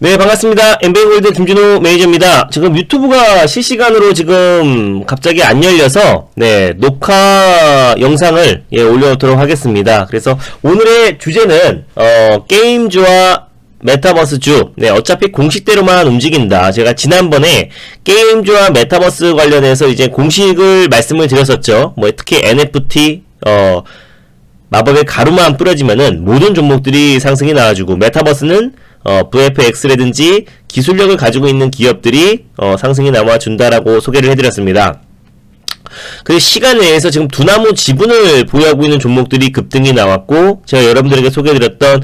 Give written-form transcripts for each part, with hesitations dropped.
네, 반갑습니다. 엠베이골드 김준호 매니저입니다. 지금 유튜브가 실시간으로 지금 갑자기 안 열려서, 네, 녹화 영상을, 올려놓도록 하겠습니다. 그래서 오늘의 주제는, 게임주와 메타버스주, 네, 어차피 공식대로만 움직인다. 제가 지난번에 게임주와 메타버스 관련해서 이제 공식을 말씀을 드렸었죠. 뭐, 특히 NFT, 마법의 가루만 뿌려지면은 모든 종목들이 상승이 나와주고, 메타버스는 VFX라든지 기술력을 가지고 있는 기업들이 상승이 나와준다라고 소개를 해드렸습니다. 그 시간 내에서 지금 두나무 지분을 보유하고 있는 종목들이 급등이 나왔고, 제가 여러분들에게 소개해드렸던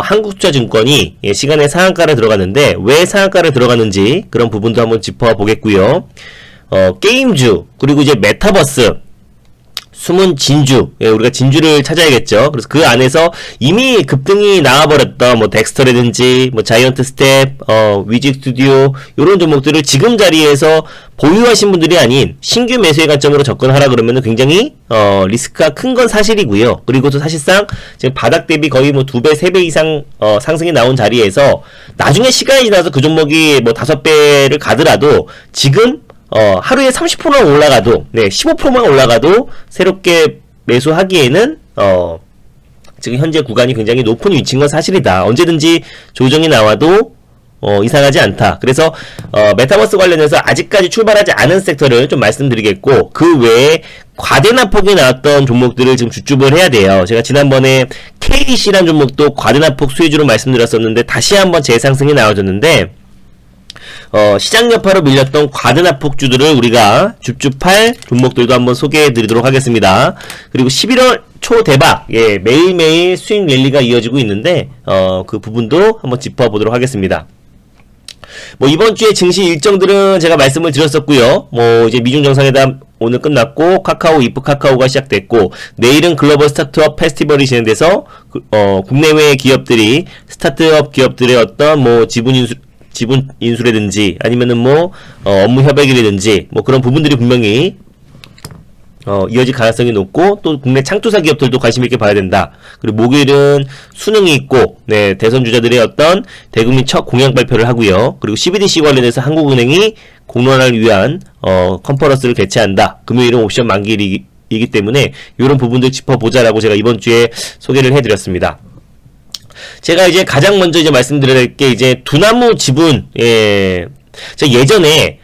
한국투자증권이 시간에 상한가를 들어갔는데 왜 상한가를 들어갔는지 그런 부분도 한번 짚어보겠고요. 게임주 그리고 이제 메타버스 숨은 진주, 우리가 진주를 찾아야겠죠. 그래서 그 안에서 이미 급등이 나와버렸던 뭐 덱스터라든지 뭐 자이언트 스텝, 위직 스튜디오 이런 종목들을 지금 자리에서 보유하신 분들이 아닌 신규 매수의 관점으로 접근하라 그러면은 굉장히 리스크가 큰 건 사실이고요. 그리고 또 사실상 지금 바닥 대비 거의 뭐 2배, 3배 이상 상승이 나온 자리에서 나중에 시간이 지나서 그 종목이 뭐 5배를 가더라도 지금 하루에 30%만 올라가도, 네, 15%만 올라가도 새롭게 매수하기에는, 지금 현재 구간이 굉장히 높은 위치인 건 사실이다. 언제든지 조정이 나와도, 이상하지 않다. 그래서, 메타버스 관련해서 아직까지 출발하지 않은 섹터를 좀 말씀드리겠고, 그 외에 과대납폭이 나왔던 종목들을 지금 주춤을 해야 돼요. 제가 지난번에 KC라는 종목도 과대납폭 수혜주로 말씀드렸었는데, 다시 한번 재상승이 나와줬는데, 시장 여파로 밀렸던 과대납폭주들을 우리가 줍줍할 종목들도 한번 소개해 드리도록 하겠습니다. 그리고 11월 초 대박, 매일매일 수익 랠리가 이어지고 있는데, 그 부분도 한번 짚어보도록 하겠습니다. 뭐, 이번 주에 증시 일정들은 제가 말씀을 드렸었고요. 뭐, 이제 미중 정상회담 오늘 끝났고, 카카오, 이프 카카오가 시작됐고, 내일은 글로벌 스타트업 페스티벌이 진행돼서, 국내외 기업들이, 스타트업 기업들의 어떤 뭐, 지분 인수라든지 아니면은 뭐 업무 협약이라든지 뭐 그런 부분들이 분명히 이어질 가능성이 높고, 또 국내 창투사 기업들도 관심 있게 봐야 된다. 그리고 목요일은 수능이 있고, 네, 대선 주자들의 어떤 대국민 첫 공약 발표를 하고요. 그리고 CBDC 관련해서 한국은행이 공론화를 위한 컨퍼런스를 개최한다. 금요일은 옵션 만기이기 때문에 이런 부분들 짚어보자라고 제가 이번 주에 소개를 해드렸습니다. 제가 이제 가장 먼저 이제 말씀드릴 게 이제 두나무 지분, 제가 예전에,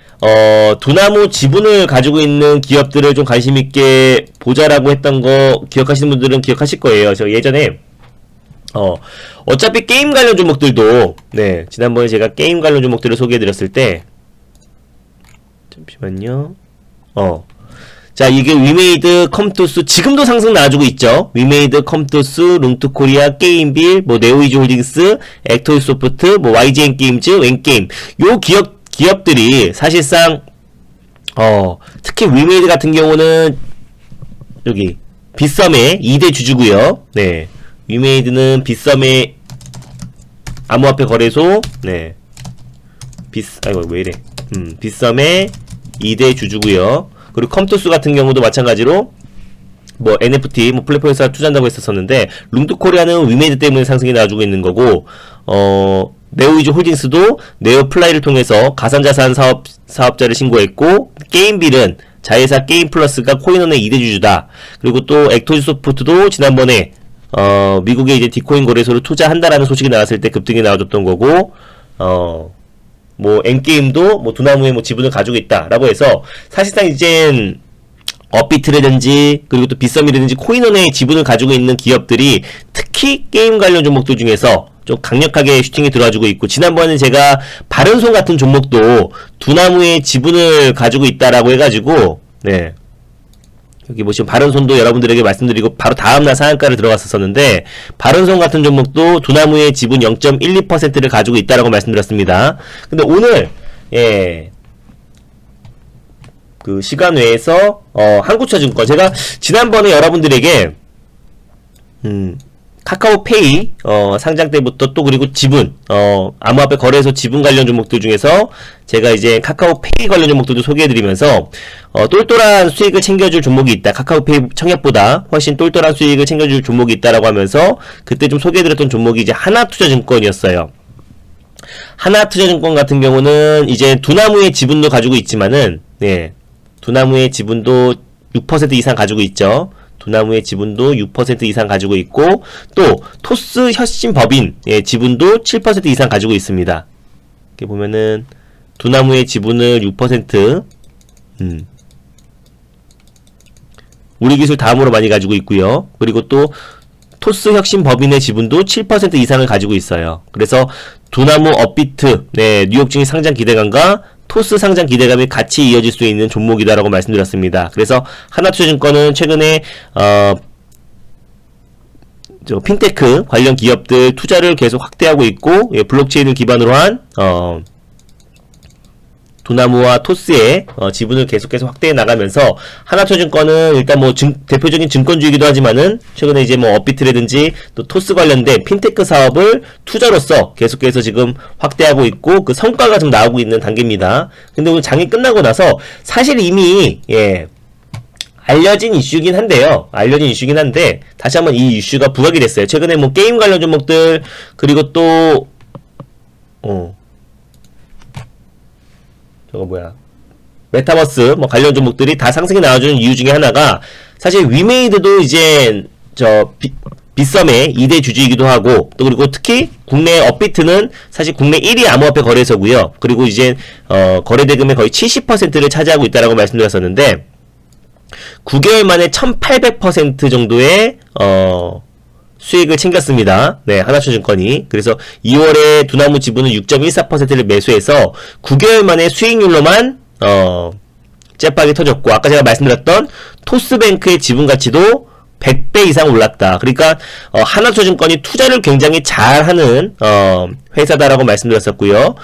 두나무 지분을 가지고 있는 기업들을 좀 관심있게 보자라고 했던 거 기억하시는 분들은 기억하실 거예요. 저 예전에, 어차피 게임 관련 종목들도, 네, 지난번에 제가 게임 관련 종목들을 소개해드렸을 때, 잠시만요. 자, 이게 위메이드, 컴투스, 지금도 상승 나와주고 있죠. 위메이드, 컴투스, 룽투코리아, 게임빌, 뭐, 네오이즈홀딩스, 액토이소프트, 뭐, YGN 게임즈, 웬게임. 요 기업들이 사실상, 특히 위메이드 같은 경우는, 여기, 빗썸의 2대 주주고요. 네. 위메이드는 빗썸의 암호화폐 거래소, 네. 아이고, 왜 이래. 빗썸의 2대 주주고요. 그리고 컴투스 같은 경우도 마찬가지로 뭐 NFT 뭐 플랫폼에서 투자한다고 했었는데, 룽투코리아는 위메이드 때문에 상승이 나와주고 있는 거고, 네오이즈 홀딩스도 네오플라이를 통해서 가상자산 사업자를 신고했고, 게임빌은 자회사 게임플러스가 코인원의 2대 주주다. 그리고 또 액토즈 소프트도 지난번에 미국의 이제 디코인 거래소로 투자한다라는 소식이 나왔을 때 급등이 나와줬던 거고, 뭐 엔게임도 뭐 두나무에 뭐 지분을 가지고 있다라고 해서 사실상 이젠 업비트라든지 그리고 또 빗썸이라든지 코인원의 지분을 가지고 있는 기업들이 특히 게임 관련 종목들 중에서 좀 강력하게 슈팅이 들어와주고 있고, 지난번에 제가 바른손 같은 종목도 두나무의 지분을 가지고 있다라고 해가지고, 네, 여기 보시면 바른손도 여러분들에게 말씀드리고 바로 다음날 상한가를 들어갔었는데, 바른손 같은 종목도 두나무의 지분 0.12%를 가지고 있다라고 말씀드렸습니다. 근데 오늘 그 시간 외에서 한국투자증권, 제가 지난번에 여러분들에게 카카오페이 상장 때부터 또 그리고 지분 암호화폐 거래소 지분 관련 종목들 중에서 제가 이제 카카오페이 관련 종목들도 소개해드리면서 똘똘한 수익을 챙겨줄 종목이 있다, 카카오페이 청약보다 훨씬 똘똘한 수익을 챙겨줄 종목이 있다라고 하면서 그때 좀 소개해드렸던 종목이 이제 하나투자증권이었어요. 하나투자증권 같은 경우는 이제 두나무의 지분도 가지고 있지만은, 네, 두나무의 지분도 6% 이상 가지고 있죠. 두나무의 지분도 6% 이상 가지고 있고, 또 토스 혁신법인의 지분도 7% 이상 가지고 있습니다. 이렇게 보면은 두나무의 지분을 6%, 우리기술 다음으로 많이 가지고 있고요. 그리고 또 토스 혁신법인의 지분도 7% 이상을 가지고 있어요. 그래서 두나무 업비트, 네, 뉴욕 증시 상장 기대감과 토스 상장 기대감이 같이 이어질 수 있는 종목이다라고 말씀드렸습니다. 그래서 하나투자증권은 최근에 핀테크 관련 기업들 투자를 계속 확대하고 있고, 예, 블록체인을 기반으로 한 두나무와 토스의 지분을 계속해서 확대해 나가면서 하나투자증권은 일단 뭐 대표적인 증권주이기도 하지만은 최근에 이제 뭐 업비트라든지 또 토스 관련된 핀테크 사업을 투자로서 계속해서 지금 확대하고 있고 그 성과가 좀 나오고 있는 단계입니다. 근데 오늘 장이 끝나고 나서 사실 이미 알려진 이슈긴 한데요. 알려진 이슈긴 한데 다시 한번 이 이슈가 부각이 됐어요. 최근에 뭐 게임 관련 종목들 그리고 또 저거 뭐야, 메타버스 뭐 관련 종목들이 다 상승이 나와주는 이유 중에 하나가 사실 위메이드도 이제 빗썸의 2대 주주이기도 하고, 또 그리고 특히 국내 업비트는 사실 국내 1위 암호화폐 거래소고요. 그리고 이제 거래대금의 거의 70%를 차지하고 있다라고 말씀드렸었는데 9개월 만에 1800% 정도의 수익을 챙겼습니다. 네, 하나투자증권이. 그래서 2월에 두나무 지분은 6.14%를 매수해서 9개월 만에 수익률로만 째박이 터졌고, 아까 제가 말씀드렸던 토스뱅크의 지분 가치도 100배 이상 올랐다. 그러니까 하나투자증권이 투자를 굉장히 잘하는 회사다라고 말씀드렸었고요.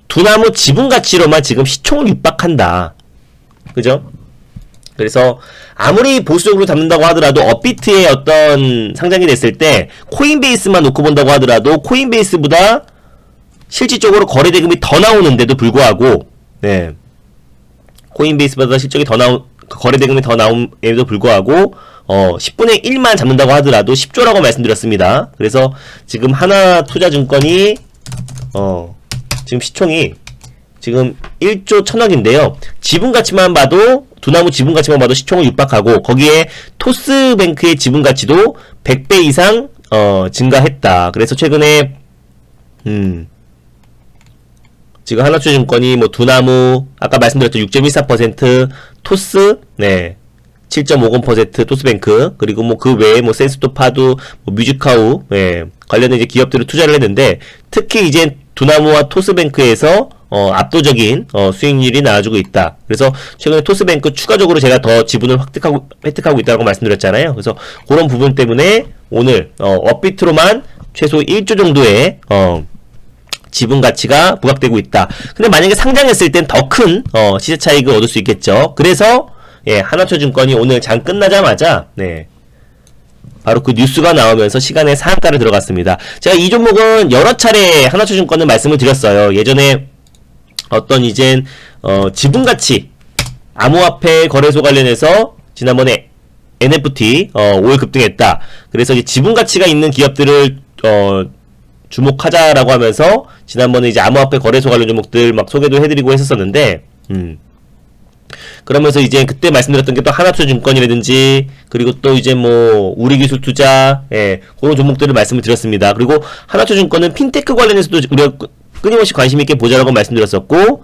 두나무 지분 가치로만 지금 시총을 육박한다. 그죠? 그래서 아무리 보수적으로 잡는다고 하더라도 업비트의 어떤 상장이 됐을 때 코인베이스만 놓고 본다고 하더라도 코인베이스보다 실질적으로 거래대금이 더 나오는데도 불구하고, 네, 코인베이스보다 실적이 거래대금이 더 나옴에도 불구하고 10분의 1만 잡는다고 하더라도 10조라고 말씀드렸습니다. 그래서 지금 하나투자증권이 지금 시총이 지금 1조 1000억인데요. 지분가치만 봐도 두나무 지분가치만 봐도 시총을 육박하고 거기에 토스뱅크의 지분가치도 100배 이상 증가했다. 그래서 최근에 지금 하나투자증권이 뭐 두나무 아까 말씀드렸던 6.14%, 토스 네 7.50% 토스뱅크, 그리고 뭐 그 외에 뭐 센스토파도 뭐 뮤직하우 관련된 이제 기업들을 투자를 했는데 특히 이제 두나무와 토스뱅크에서 압도적인 수익률이 나와주고 있다. 그래서 최근에 토스뱅크 추가적으로 제가 더 지분을 획득하고 있다고 말씀드렸잖아요. 그래서 그런 부분 때문에 오늘 업비트로만 최소 1조 정도의 지분 가치가 부각되고 있다. 근데 만약에 상장했을 땐 더 큰 시세 차익을 얻을 수 있겠죠. 그래서 예, 하나투자증권이 오늘 장 끝나자마자 바로 그 뉴스가 나오면서 시간에 상한가를 들어갔습니다. 제가 이 종목은 여러 차례 하나투자증권을 말씀을 드렸어요. 예전에 어떤 이젠 지분가치 암호화폐 거래소 관련해서 지난번에 NFT 5일 급등했다. 그래서 이제 지분가치가 있는 기업들을 주목하자라고 하면서 지난번에 이제 암호화폐 거래소 관련 종목들 막 소개도 해드리고 했었었는데 그러면서 이제 그때 말씀드렸던 게 또 하나투자증권이라든지 그리고 또 이제 뭐 우리기술투자 그런 종목들을 말씀을 드렸습니다. 그리고 하나투자증권은 핀테크 관련해서도 우리가 끊임없이 관심있게 보자라고 말씀드렸었고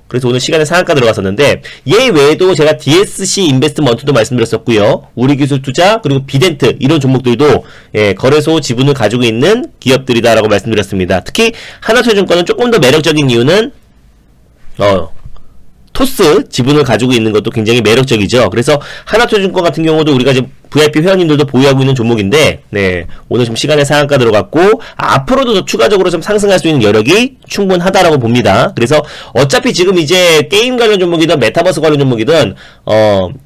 그래서 오늘 시간에 상한가 들어갔었는데 얘 외에도 제가 DSC 인베스트먼트도 말씀드렸었고요. 우리기술투자 그리고 비덴트 이런 종목들도 거래소 지분을 가지고 있는 기업들이다라고 말씀드렸습니다. 특히 하나투자증권은 조금 더 매력적인 이유는 토스 지분을 가지고 있는 것도 굉장히 매력적이죠. 그래서 하나투자증권 같은 경우도 우리가 이제 VIP 회원님들도 보유하고 있는 종목인데, 네, 오늘 좀 시간에 상한가 들어갔고, 앞으로도 더 추가적으로 좀 상승할 수 있는 여력이 충분하다라고 봅니다. 그래서 어차피 지금 이제 게임 관련 종목이든 메타버스 관련 종목이든,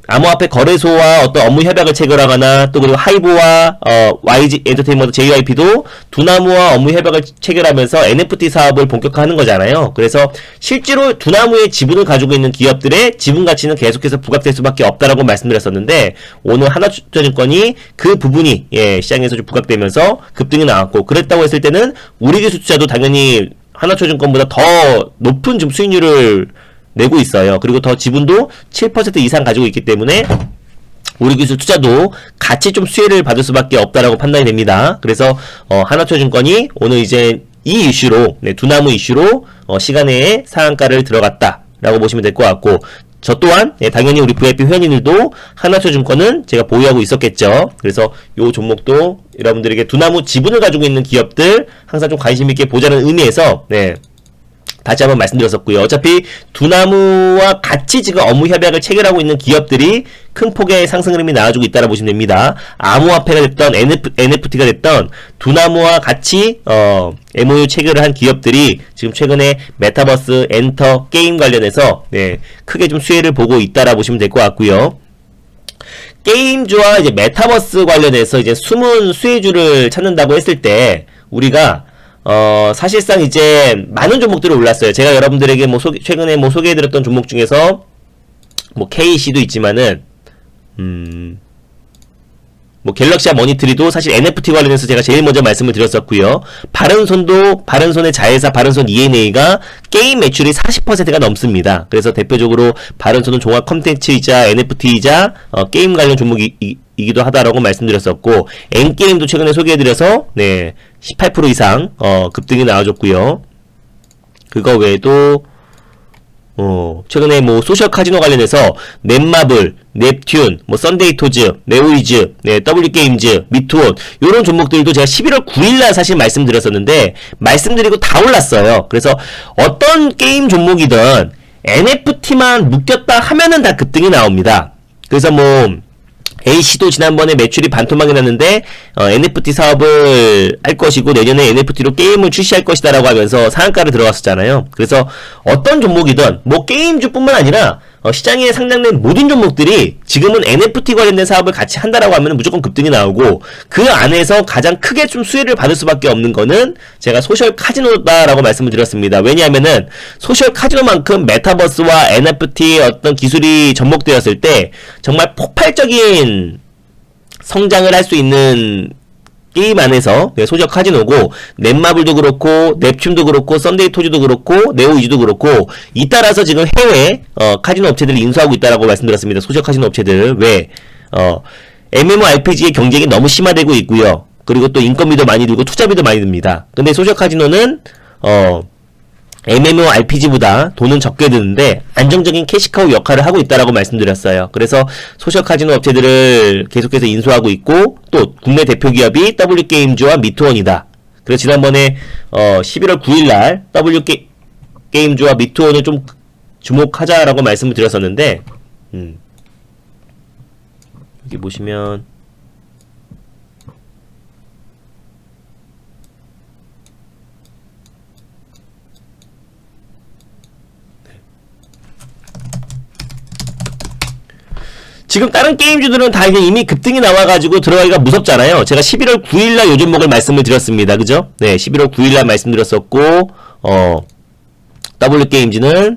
암호화폐 거래소와 어떤 업무 협약을 체결하거나, 또 그리고 하이보와, YG 엔터테인먼트 JYP도 두나무와 업무 협약을 체결하면서 NFT 사업을 본격화하는 거잖아요. 그래서 실제로 두나무의 지분을 가지고 있는 기업들의 지분 가치는 계속해서 부각될 수밖에 없다라고 말씀드렸었는데, 오늘 하나투자증권이 그 부분이 시장에서 좀 부각되면서 급등이 나왔고, 그랬다고 했을 때는 우리기술투자도 당연히 하나투자증권보다 더 높은 좀 수익률을 내고 있어요. 그리고 더 지분도 7% 이상 가지고 있기 때문에 우리 기술 투자도 같이 좀 수혜를 받을 수밖에 없다라고 판단이 됩니다. 그래서 하나투자증권이 오늘 이제 이 이슈로, 네, 두나무 이슈로 시간에 상한가를 들어갔다라고 보시면 될 것 같고, 저 또한 당연히 우리 VIP 회원님들도 하나투자증권은 제가 보유하고 있었겠죠. 그래서 요 종목도 여러분들에게 두나무 지분을 가지고 있는 기업들 항상 좀 관심 있게 보자는 의미에서 다시 한번 말씀드렸었고요. 어차피 두나무와 같이 지금 업무 협약을 체결하고 있는 기업들이 큰 폭의 상승 흐름이 나와주고 있다고 보시면 됩니다. 암호화폐가 됐던 NFT가 됐던 두나무와 같이 MOU 체결을 한 기업들이 지금 최근에 메타버스, 엔터, 게임 관련해서 크게 좀 수혜를 보고 있다라고 보시면 될 것 같고요. 게임주와 이제 메타버스 관련해서 이제 숨은 수혜주를 찾는다고 했을 때 우리가 사실상 이제 많은 종목들이 올랐어요. 제가 여러분들에게 최근에 소개해드렸던 종목 중에서 KC도 있지만은 갤럭시와 머니트리도 사실 NFT 관련해서 제가 제일 먼저 말씀을 드렸었고요. 바른손의 자회사 바른손 ENA가 게임 매출이 40%가 넘습니다. 그래서 대표적으로 바른손은 종합 콘텐츠이자 NFT이자 게임 관련 종목이기도 하다라고 말씀드렸었고, N게임도 최근에 소개해드려서 18% 이상 급등이 나와줬고요. 그거 외에도 최근에 소셜 카지노 관련해서 넷마블, 넵튠, 썬데이토즈, 네오이즈, W게임즈, 미투온 요런 종목들도 제가 11월 9일날 사실 말씀드렸었는데 말씀드리고 다 올랐어요. 그래서 어떤 게임 종목이든 NFT만 묶였다 하면은 다 급등이 나옵니다. 그래서 A씨도 지난번에 매출이 반토막이 났는데 NFT 사업을 할 것이고 내년에 NFT로 게임을 출시할 것이다 라고 하면서 상한가를 들어갔었잖아요. 그래서 어떤 종목이든 게임주뿐만 아니라 시장에 상장된 모든 종목들이 지금은 NFT 관련된 사업을 같이 한다라고 하면 무조건 급등이 나오고, 그 안에서 가장 크게 좀 수혜를 받을 수밖에 없는 거는 제가 소셜 카지노다라고 말씀을 드렸습니다. 왜냐하면은 소셜 카지노만큼 메타버스와 NFT의 어떤 기술이 접목되었을 때 정말 폭발적인 성장을 할 수 있는 게임 안에서 소셜 카지노고, 넷마블도 그렇고 넵튠도 그렇고 썬데이토즈도 그렇고 네오이즈도 그렇고, 이 따라서 지금 해외 카지노 업체들을 인수하고 있다라고 말씀드렸습니다. 소셜 카지노 업체들. 왜? MMORPG의 경쟁이 너무 심화되고 있고요. 그리고 또 인건비도 많이 들고 투자비도 많이 듭니다. 근데 소셜 카지노는 MMORPG보다 돈은 적게 드는데 안정적인 캐시카우 역할을 하고 있다라고 말씀드렸어요. 그래서 소셜 카지노 업체들을 계속해서 인수하고 있고, 또 국내 대표 기업이 W게임즈와 미투원이다. 그래서 지난번에 11월 9일날 W게임즈와 미투원을 좀 주목하자라고 말씀을 드렸었는데, 여기 보시면 지금 다른 게임주들은 다 이제 이미 급등이 나와가지고 들어가기가 무섭잖아요. 제가 11월 9일날 요 종목을 말씀을 드렸습니다. 그죠? 11월 9일날 말씀드렸었고, W게임즈는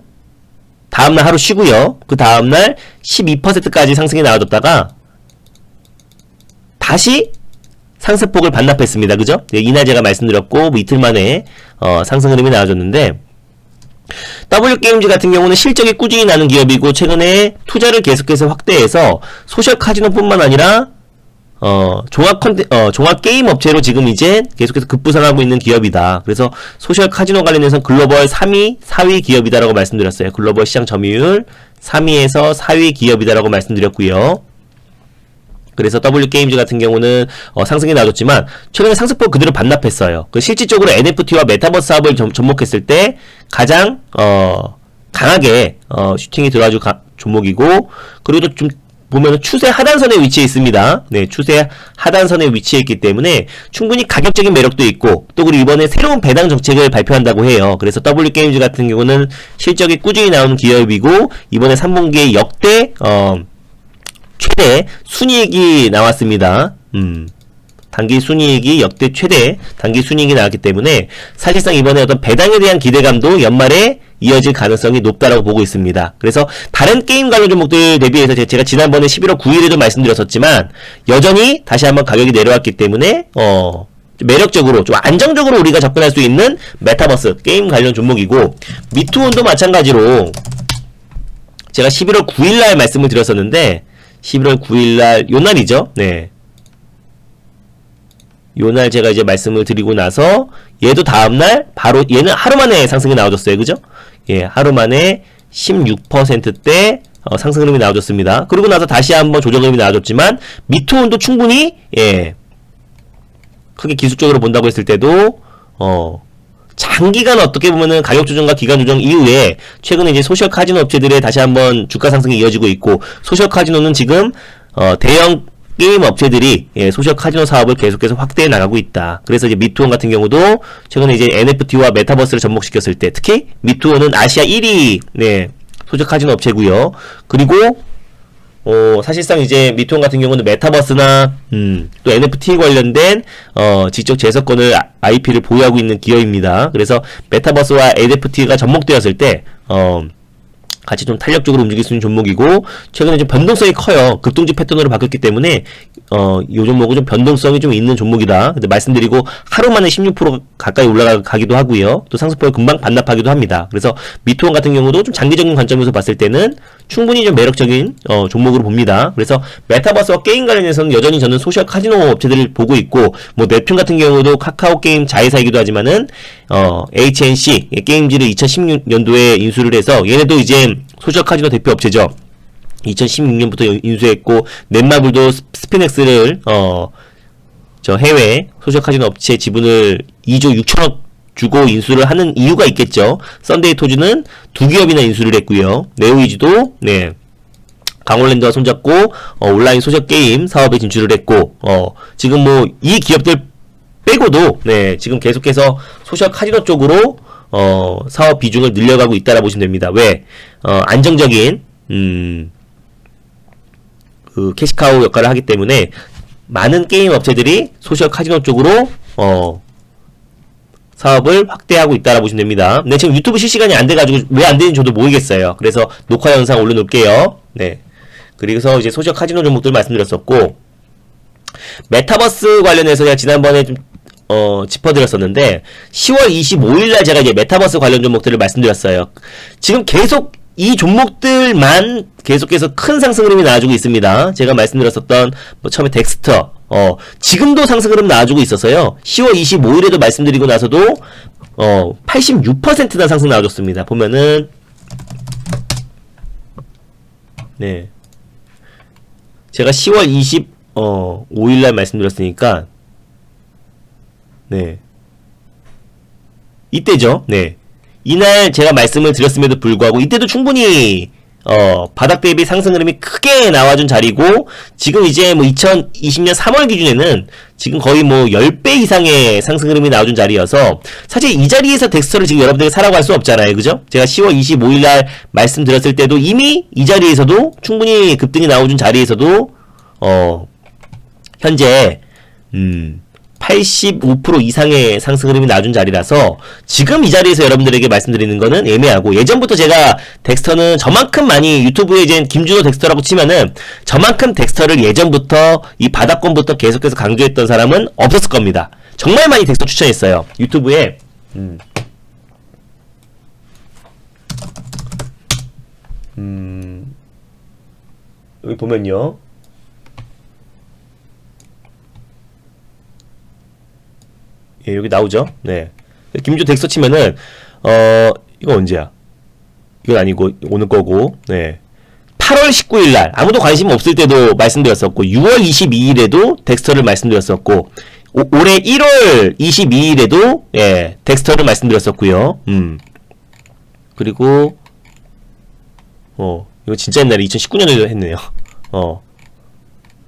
다음날 하루 쉬고요. 그 다음날 12%까지 상승이 나와줬다가 다시 상승폭을 반납했습니다. 그죠? 이날 제가 말씀드렸고, 이틀 만에 상승 흐름이 나와줬는데, W게임즈 같은 경우는 실적이 꾸준히 나는 기업이고, 최근에 투자를 계속해서 확대해서 소셜 카지노뿐만 아니라 종합 게임 업체로 지금 이제 계속해서 급부상하고 있는 기업이다. 그래서 소셜 카지노 관련해서 글로벌 3위, 4위 기업이다라고 말씀드렸어요. 글로벌 시장 점유율 3위에서 4위 기업이다라고 말씀드렸고요. 그래서 W게임즈 같은 경우는 상승이 나왔지만 최근에 상승폭 그대로 반납했어요. 실질적으로 NFT와 메타버스 사업을 접목했을 때 가장 강하게 슈팅이 들어와준 종목이고, 그리고 좀 보면 추세 하단선에 위치해 있습니다. 추세 하단선에 위치해 있기 때문에 충분히 가격적인 매력도 있고, 또 그리고 이번에 새로운 배당 정책을 발표한다고 해요. 그래서 W게임즈 같은 경우는 실적이 꾸준히 나오는 기업이고, 이번에 3분기에 역대 최대 순이익이 나왔습니다. 단기 순이익이 역대 최대 단기 순이익이 나왔기 때문에 사실상 이번에 어떤 배당에 대한 기대감도 연말에 이어질 가능성이 높다라고 보고 있습니다. 그래서 다른 게임 관련 종목들 대비해서 제가 지난번에 11월 9일에도 말씀드렸었지만 여전히 다시 한번 가격이 내려왔기 때문에 매력적으로 좀 안정적으로 우리가 접근할 수 있는 메타버스 게임 관련 종목이고, 미투온도 마찬가지로 제가 11월 9일날 말씀을 드렸었는데, 11월 9일날 요날이죠. 네, 요날 제가 이제 말씀을 드리고 나서 얘도 다음날 바로 얘는 하루만에 상승이 나와줬어요. 그죠? 예, 하루만에 16%대 상승 흐름이 나와줬습니다. 그리고 나서 다시 한번 조정 흐름이 나와줬지만, 미투온도 충분히 예, 크게 기술적으로 본다고 했을 때도 장기간 어떻게 보면은 가격 조정과 기간 조정 이후에 최근에 이제 소셜 카지노 업체들의 다시 한번 주가 상승이 이어지고 있고, 소셜 카지노는 지금 대형 게임 업체들이 예, 소셜 카지노 사업을 계속해서 확대해 나가고 있다. 그래서 이제 미투온 같은 경우도 최근에 이제 NFT와 메타버스를 접목시켰을 때, 특히 미투온은 아시아 1위 네, 소셜 카지노 업체고요. 그리고 사실상 이제 미투온 같은 경우는 메타버스나 또 NFT 관련된 지적 재산권을 IP를 보유하고 있는 기업입니다. 그래서 메타버스와 NFT가 접목되었을 때 같이 좀 탄력적으로 움직일 수 있는 종목이고, 최근에 좀 변동성이 커요. 급등지 패턴으로 바뀌었기 때문에 요 종목은 좀 변동성이 좀 있는 종목이다. 근데 말씀드리고 하루 만에 16% 가까이 올라가기도 하고요. 또 상승폭을 금방 반납하기도 합니다. 그래서 미투온 같은 경우도 좀 장기적인 관점에서 봤을 때는 충분히 좀 매력적인 종목으로 봅니다. 그래서 메타버스와 게임 관련해서는 여전히 저는 소셜 카지노 업체들을 보고 있고, 뭐 넵튠 같은 경우도 카카오 게임 자회사이기도 하지만은 HNC 게임즈를 2016년도에 인수를 해서 얘네도 이제 소셜 카지노 대표 업체죠. 2016년부터 인수했고, 넷마블도 스피넥스를 저 해외 소셜 카지노 업체 지분을 2조 6천억 주고 인수를 하는 이유가 있겠죠. 썬데이 토즈는 두 기업이나 인수를 했고요. 네오이즈도 네, 강원랜드와 손잡고 온라인 소셜 게임 사업에 진출을 했고, 지금 뭐 이 기업들 빼고도 네, 지금 계속해서 소셜 카지노 쪽으로 사업 비중을 늘려가고 있다라 보시면 됩니다. 왜? 안정적인 그 캐시카우 역할을 하기 때문에 많은 게임 업체들이 소셜 카지노 쪽으로 사업을 확대하고 있다라 보시면 됩니다. 네, 지금 유튜브 실시간이 안 돼가지고 왜 안 되는지 저도 모르겠어요. 그래서 녹화 영상 올려놓을게요. 네. 그래서 이제 소셜 카지노 종목들 말씀드렸었고, 메타버스 관련해서 제가 지난번에 좀 짚어드렸었는데, 10월 25일날 제가 이제 메타버스 관련 종목들을 말씀드렸어요. 지금 계속 이 종목들만 계속해서 큰 상승 흐름이 나와주고 있습니다. 제가 말씀드렸었던 뭐 처음에 덱스터, 지금도 상승 흐름 나와주고 있어서요. 10월 25일에도 말씀드리고 나서도 86%나 상승 나와줬습니다. 보면은 네, 제가 10월 25일날 말씀드렸으니까 네, 이때죠. 네, 이날 제가 말씀을 드렸음에도 불구하고 이때도 충분히 바닥 대비 상승 흐름이 크게 나와준 자리고, 지금 이제 뭐 2020년 3월 기준에는 지금 거의 뭐 10배 이상의 상승 흐름이 나와준 자리여서, 사실 이 자리에서 덱스터를 지금 여러분들이 사라고 할 수 없잖아요. 그죠? 제가 10월 25일날 말씀드렸을 때도 이미 이 자리에서도 충분히 급등이 나와준 자리에서도 현재 85% 이상의 상승 흐름이 나준 자리라서 지금 이 자리에서 여러분들에게 말씀드리는 거는 애매하고, 예전부터 제가 덱스터는 저만큼 많이 유튜브에 이제 김준호 덱스터라고 치면은 저만큼 덱스터를 예전부터 이 바닥권부터 계속해서 강조했던 사람은 없었을 겁니다. 정말 많이 덱스터 추천했어요. 유튜브에 여기 보면요, 예, 여기 나오죠. 네, 김주 덱스터 치면은 이거 언제야? 이건 아니고 오늘 거고, 네, 8월 19일날 아무도 관심 없을 때도 말씀드렸었고, 6월 22일에도 덱스터를 말씀드렸었고, 올해 1월 22일에도 예, 덱스터를 말씀드렸었고요. 그리고 이거 진짜 옛날에 2019년에 했네요.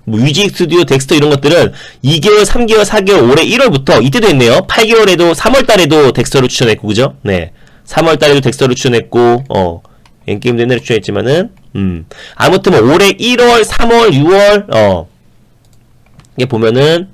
뭐 뮤직 스튜디오, 덱스터 이런 것들은 2개월, 3개월, 4개월, 올해 1월부터 이때도 했네요. 8개월에도 3월달에도 덱스터를 추천했고, 그죠? 네, 3월달에도 덱스터를 추천했고, 엔게임도 옛날에 추천했지만은 아무튼 뭐 올해 1월, 3월, 6월 이게 보면은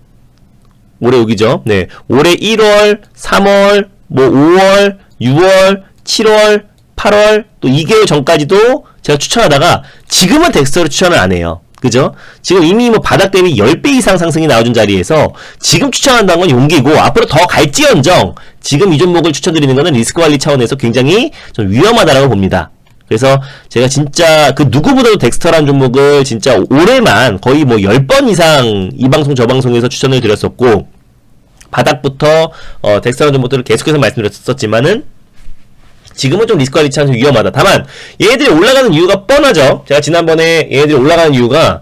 올해 여기죠. 네, 올해 1월, 3월, 뭐 5월, 6월, 7월, 8월 또 2개월 전까지도 제가 추천하다가 지금은 덱스터를 추천을 안 해요. 그죠? 지금 이미 뭐 바닥 대비 10배 이상 상승이 나와준 자리에서 지금 추천한다는 건 용기고 앞으로 더 갈지언정 지금 이 종목을 추천드리는 거는 리스크 관리 차원에서 굉장히 좀 위험하다라고 봅니다. 그래서 제가 진짜 그 누구보다도 덱스터라는 종목을 진짜 올해만 거의 뭐 10번 이상 이 방송 저 방송에서 추천을 드렸었고 바닥부터 덱스터라는 종목들을 계속해서 말씀드렸었지만은 지금은 좀 리스크 관리 차원에서 위험하다. 다만 얘네들이 올라가는 이유가 뻔하죠. 제가 지난번에 얘네들이 올라가는 이유가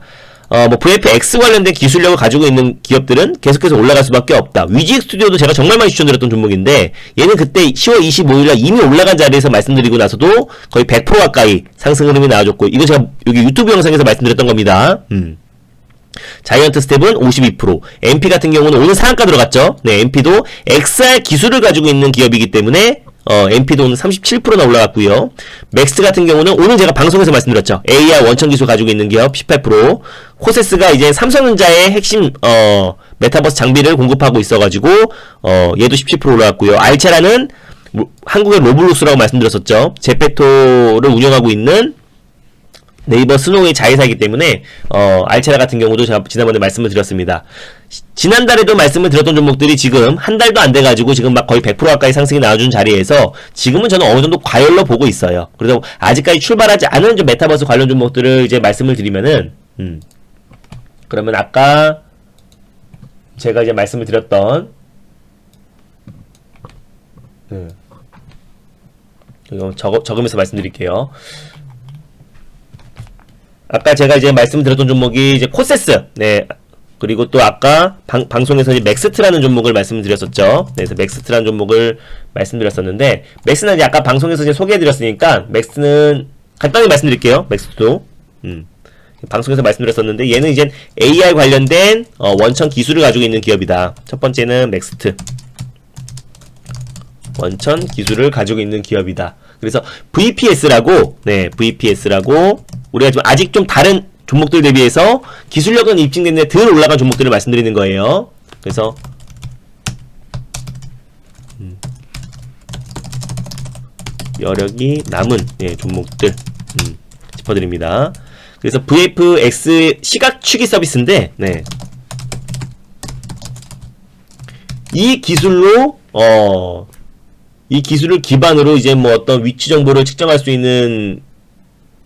뭐 VFX 관련된 기술력을 가지고 있는 기업들은 계속해서 올라갈 수밖에 없다. 위지익 스튜디오도 제가 정말 많이 추천드렸던 종목인데 얘는 그때 10월 25일날 이미 올라간 자리에서 말씀드리고 나서도 거의 100% 가까이 상승 흐름이 나와줬고 이거 제가 여기 유튜브 영상에서 말씀드렸던 겁니다. 자이언트 스텝은 52%, MP 같은 경우는 오늘 상한가 들어갔죠. 네, MP도 XR 기술을 가지고 있는 기업이기 때문에 MP도 37%나 올라갔고요. 맥스 같은 경우는 오늘 제가 방송에서 말씀드렸죠. AR 원천 기술 가지고 있는 기업 18%. 코세스가 이제 삼성전자의 핵심 메타버스 장비를 공급하고 있어가지고 얘도 17% 올라갔고요. 알체라는 한국의 로블록스라고 말씀드렸었죠. 제페토를 운영하고 있는 네이버 스노우의 자회사이기 때문에 알체라 같은 경우도 제가 지난번에 말씀을 드렸습니다. 지난달에도 말씀을 드렸던 종목들이 지금 한 달도 안 돼가지고 지금 막 거의 100% 가까이 상승이 나와준 자리에서 지금은 저는 어느 정도 과열로 보고 있어요. 그래서 아직까지 출발하지 않은 좀 메타버스 관련 종목들을 이제 말씀을 드리면은 그러면 아까 제가 이제 말씀을 드렸던 이거 적으면서 말씀드릴게요. 아까 제가 이제 말씀드렸던 종목이 이제 코세스, 네, 그리고 또 아까 방송에서 이제 맥스트라는 종목을 말씀드렸었죠. 네, 그래서 맥스트라는 종목을 말씀드렸었는데 맥스는 이제 아까 방송에서 이제 소개해드렸으니까 맥스는 간단히 말씀드릴게요. 맥스도 방송에서 말씀드렸었는데 얘는 이제 AR 관련된 원천 기술을 가지고 있는 기업이다. 첫 번째는 맥스트 원천 기술을 가지고 있는 기업이다. 그래서 VPS라고, 네, VPS라고 우리가 좀 아직 좀 다른 종목들 대비해서 기술력은 입증됐는데 덜 올라간 종목들을 말씀드리는 거예요. 그래서 여력이 남은 종목들 짚어드립니다. 그래서 VFX 시각 추기 서비스인데, 네, 이 기술로 이 기술을 기반으로 이제 뭐 어떤 위치 정보를 측정할 수 있는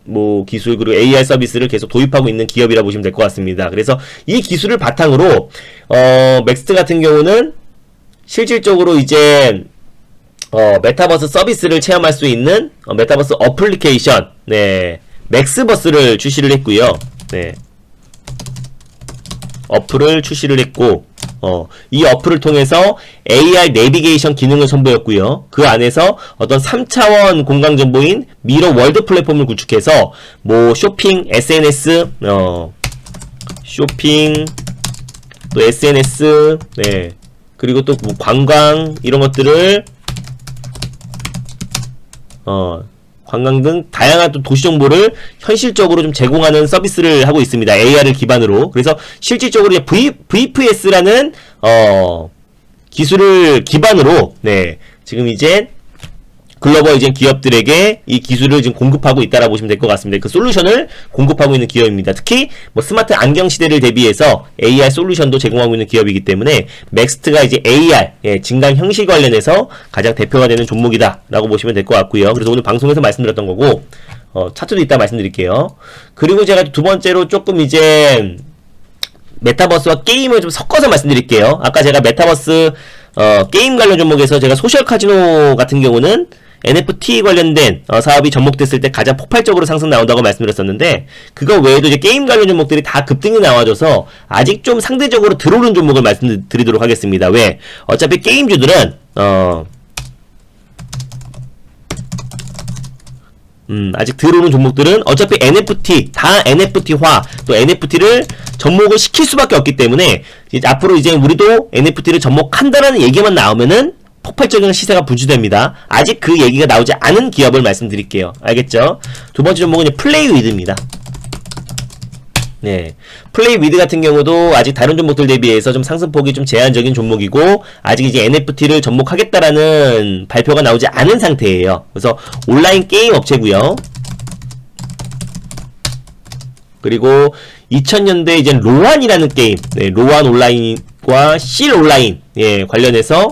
뭐 기술 그리고 AR 서비스를 계속 도입하고 있는 기업이라 보시면 될 것 같습니다. 그래서 이 기술을 바탕으로 맥스트 같은 경우는 실질적으로 이제 메타버스 서비스를 체험할 수 있는 메타버스 어플리케이션, 네, 맥스버스를 출시를 했고요. 네, 어플을 출시를 했고 이 어플을 통해서 AR 내비게이션 기능을 선보였고요. 그 안에서 어떤 3차원 공간 정보인 미러 월드 플랫폼을 구축해서 뭐 쇼핑, SNS, 쇼핑, 또 SNS, 네, 그리고 또 뭐 관광 이런 것들을 관광 등 다양한 또 도시 정보를 현실적으로 좀 제공하는 서비스를 하고 있습니다. AR을 기반으로. 그래서 실질적으로 VPS라는 기술을 기반으로, 네, 지금 이제 글로벌 이제 기업들에게 이 기술을 지금 공급하고 있다라고 보시면 될 것 같습니다. 그 솔루션을 공급하고 있는 기업입니다. 특히 뭐 스마트 안경 시대를 대비해서 AR 솔루션도 제공하고 있는 기업이기 때문에 맥스트가 이제 AR 증강 형식 관련해서 가장 대표가 되는 종목이다라고 보시면 될 것 같고요. 그래서 오늘 방송에서 말씀드렸던 거고 차트도 이따 말씀드릴게요. 그리고 제가 두 번째로 조금 이제 메타버스와 게임을 좀 섞어서 말씀드릴게요. 아까 제가 메타버스 게임 관련 종목에서 제가 소셜 카지노 같은 경우는 NFT 관련된 사업이 접목됐을 때 가장 폭발적으로 상승 나온다고 말씀드렸었는데 그거 외에도 이제 게임 관련 종목들이 다 급등이 나와줘서 아직 좀 상대적으로 들어오는 종목을 말씀드리도록 하겠습니다. 왜? 어차피 게임주들은 아직 들어오는 종목들은 어차피 NFT, 다 NFT화, 또 NFT를 접목을 시킬 수밖에 없기 때문에 이제 앞으로 이제 우리도 NFT를 접목한다라는 얘기만 나오면은 폭발적인 시세가 분출됩니다. 아직 그 얘기가 나오지 않은 기업을 말씀드릴게요. 알겠죠? 두 번째 종목은 이제 플레이위드입니다. 네, 플레이위드 같은 경우도 아직 다른 종목들 대비해서 좀 상승폭이 좀 제한적인 종목이고 아직 이제 NFT를 접목하겠다라는 발표가 나오지 않은 상태예요. 그래서 온라인 게임 업체고요. 그리고 2000년대 이제 로안이라는 게임, 네, 로안 온라인과 실 온라인, 예, 관련해서,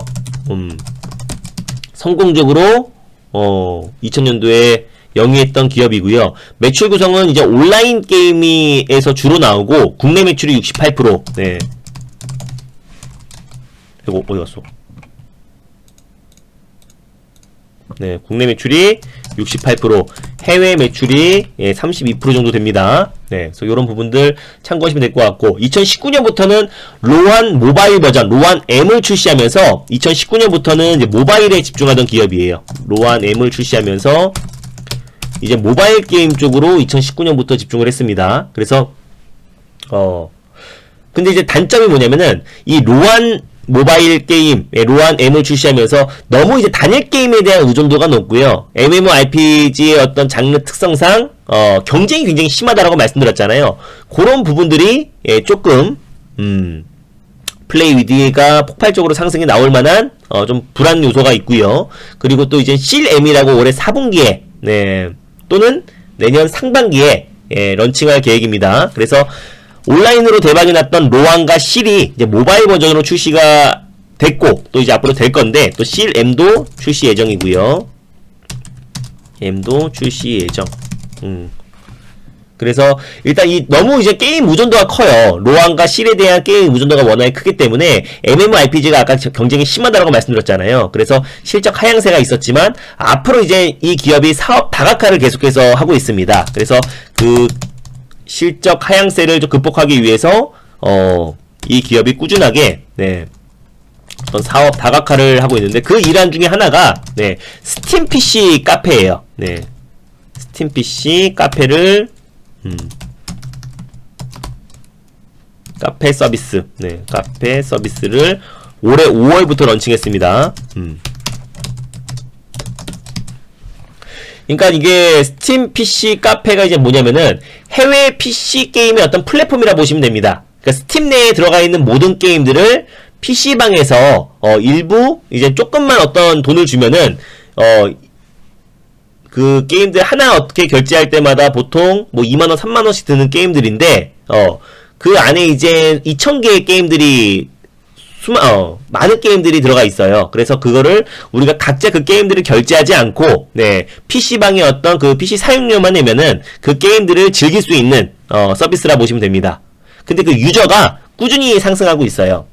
성공적으로, 2000년도에 영위했던 기업이고요. 매출 구성은 이제 온라인 게임에서 주로 나오고, 국내 매출이 68%, 네. 이거 어디 갔어? 네, 국내 매출이 68%, 해외 매출이 32% 정도 됩니다. 네, 그래서 이런 부분들 참고하시면 될 것 같고, 2019년부터는 로안 모바일 버전, 로안 M을 출시하면서 2019년부터는 이제 모바일에 집중하던 기업이에요. 로안 M을 출시하면서 이제 모바일 게임 쪽으로 2019년부터 집중을 했습니다. 그래서 근데 이제 단점이 뭐냐면은 이 로안 모바일 게임, 로안 M을 출시하면서 너무 이제 단일 게임에 대한 의존도가 높고요. MMORPG의 어떤 장르 특성상 경쟁이 굉장히 심하다라고 말씀드렸잖아요. 그런 부분들이 조금 플레이 위드가 폭발적으로 상승이 나올 만한 좀 불안 요소가 있고요. 그리고 또 이제 실M이라고 올해 4분기에 또는 내년 상반기에 런칭할 계획입니다. 그래서 온라인으로 대박이 났던 로안과 실이 이제 모바일 버전으로 출시가 됐고, 또 이제 앞으로 될 건데, 또 실 M도 출시 예정이고요. M도 출시 예정. 그래서 일단 너무 이제 게임 의존도가 커요. 로안과 실에 대한 게임 의존도가 워낙에 크기 때문에 MMORPG가 아까 경쟁이 심하다고 말씀드렸잖아요. 그래서 실적 하향세가 있었지만 앞으로 이제 이 기업이 사업 다각화를 계속해서 하고 있습니다. 그래서 그 실적 하향세를 좀 극복하기 위해서 이 기업이 꾸준하게 어떤 사업 다각화를 하고 있는데, 그 일환 중에 하나가 스팀 PC 카페예요. 스팀 PC 카페를 카페 서비스, 카페 서비스를 올해 5월부터 런칭했습니다. 그러니까 이게 스팀 PC 카페가 이제 뭐냐면은 해외 PC 게임의 어떤 플랫폼이라 보시면 됩니다. 그러니까 스팀 내에 들어가 있는 모든 게임들을 PC방에서 일부 이제 조금만 어떤 돈을 주면은 그 게임들 하나 어떻게 결제할 때마다 보통 뭐 2만원, 3만원씩 드는 게임들인데 그 안에 이제 2000개의 게임들이 많은 게임들이 들어가 있어요. 그래서 그거를 우리가 각자 그 게임들을 결제하지 않고 PC방에 어떤 그 PC 사용료만 내면은 그 게임들을 즐길 수 있는 서비스라 보시면 됩니다. 근데 그 유저가 꾸준히 상승하고 있어요.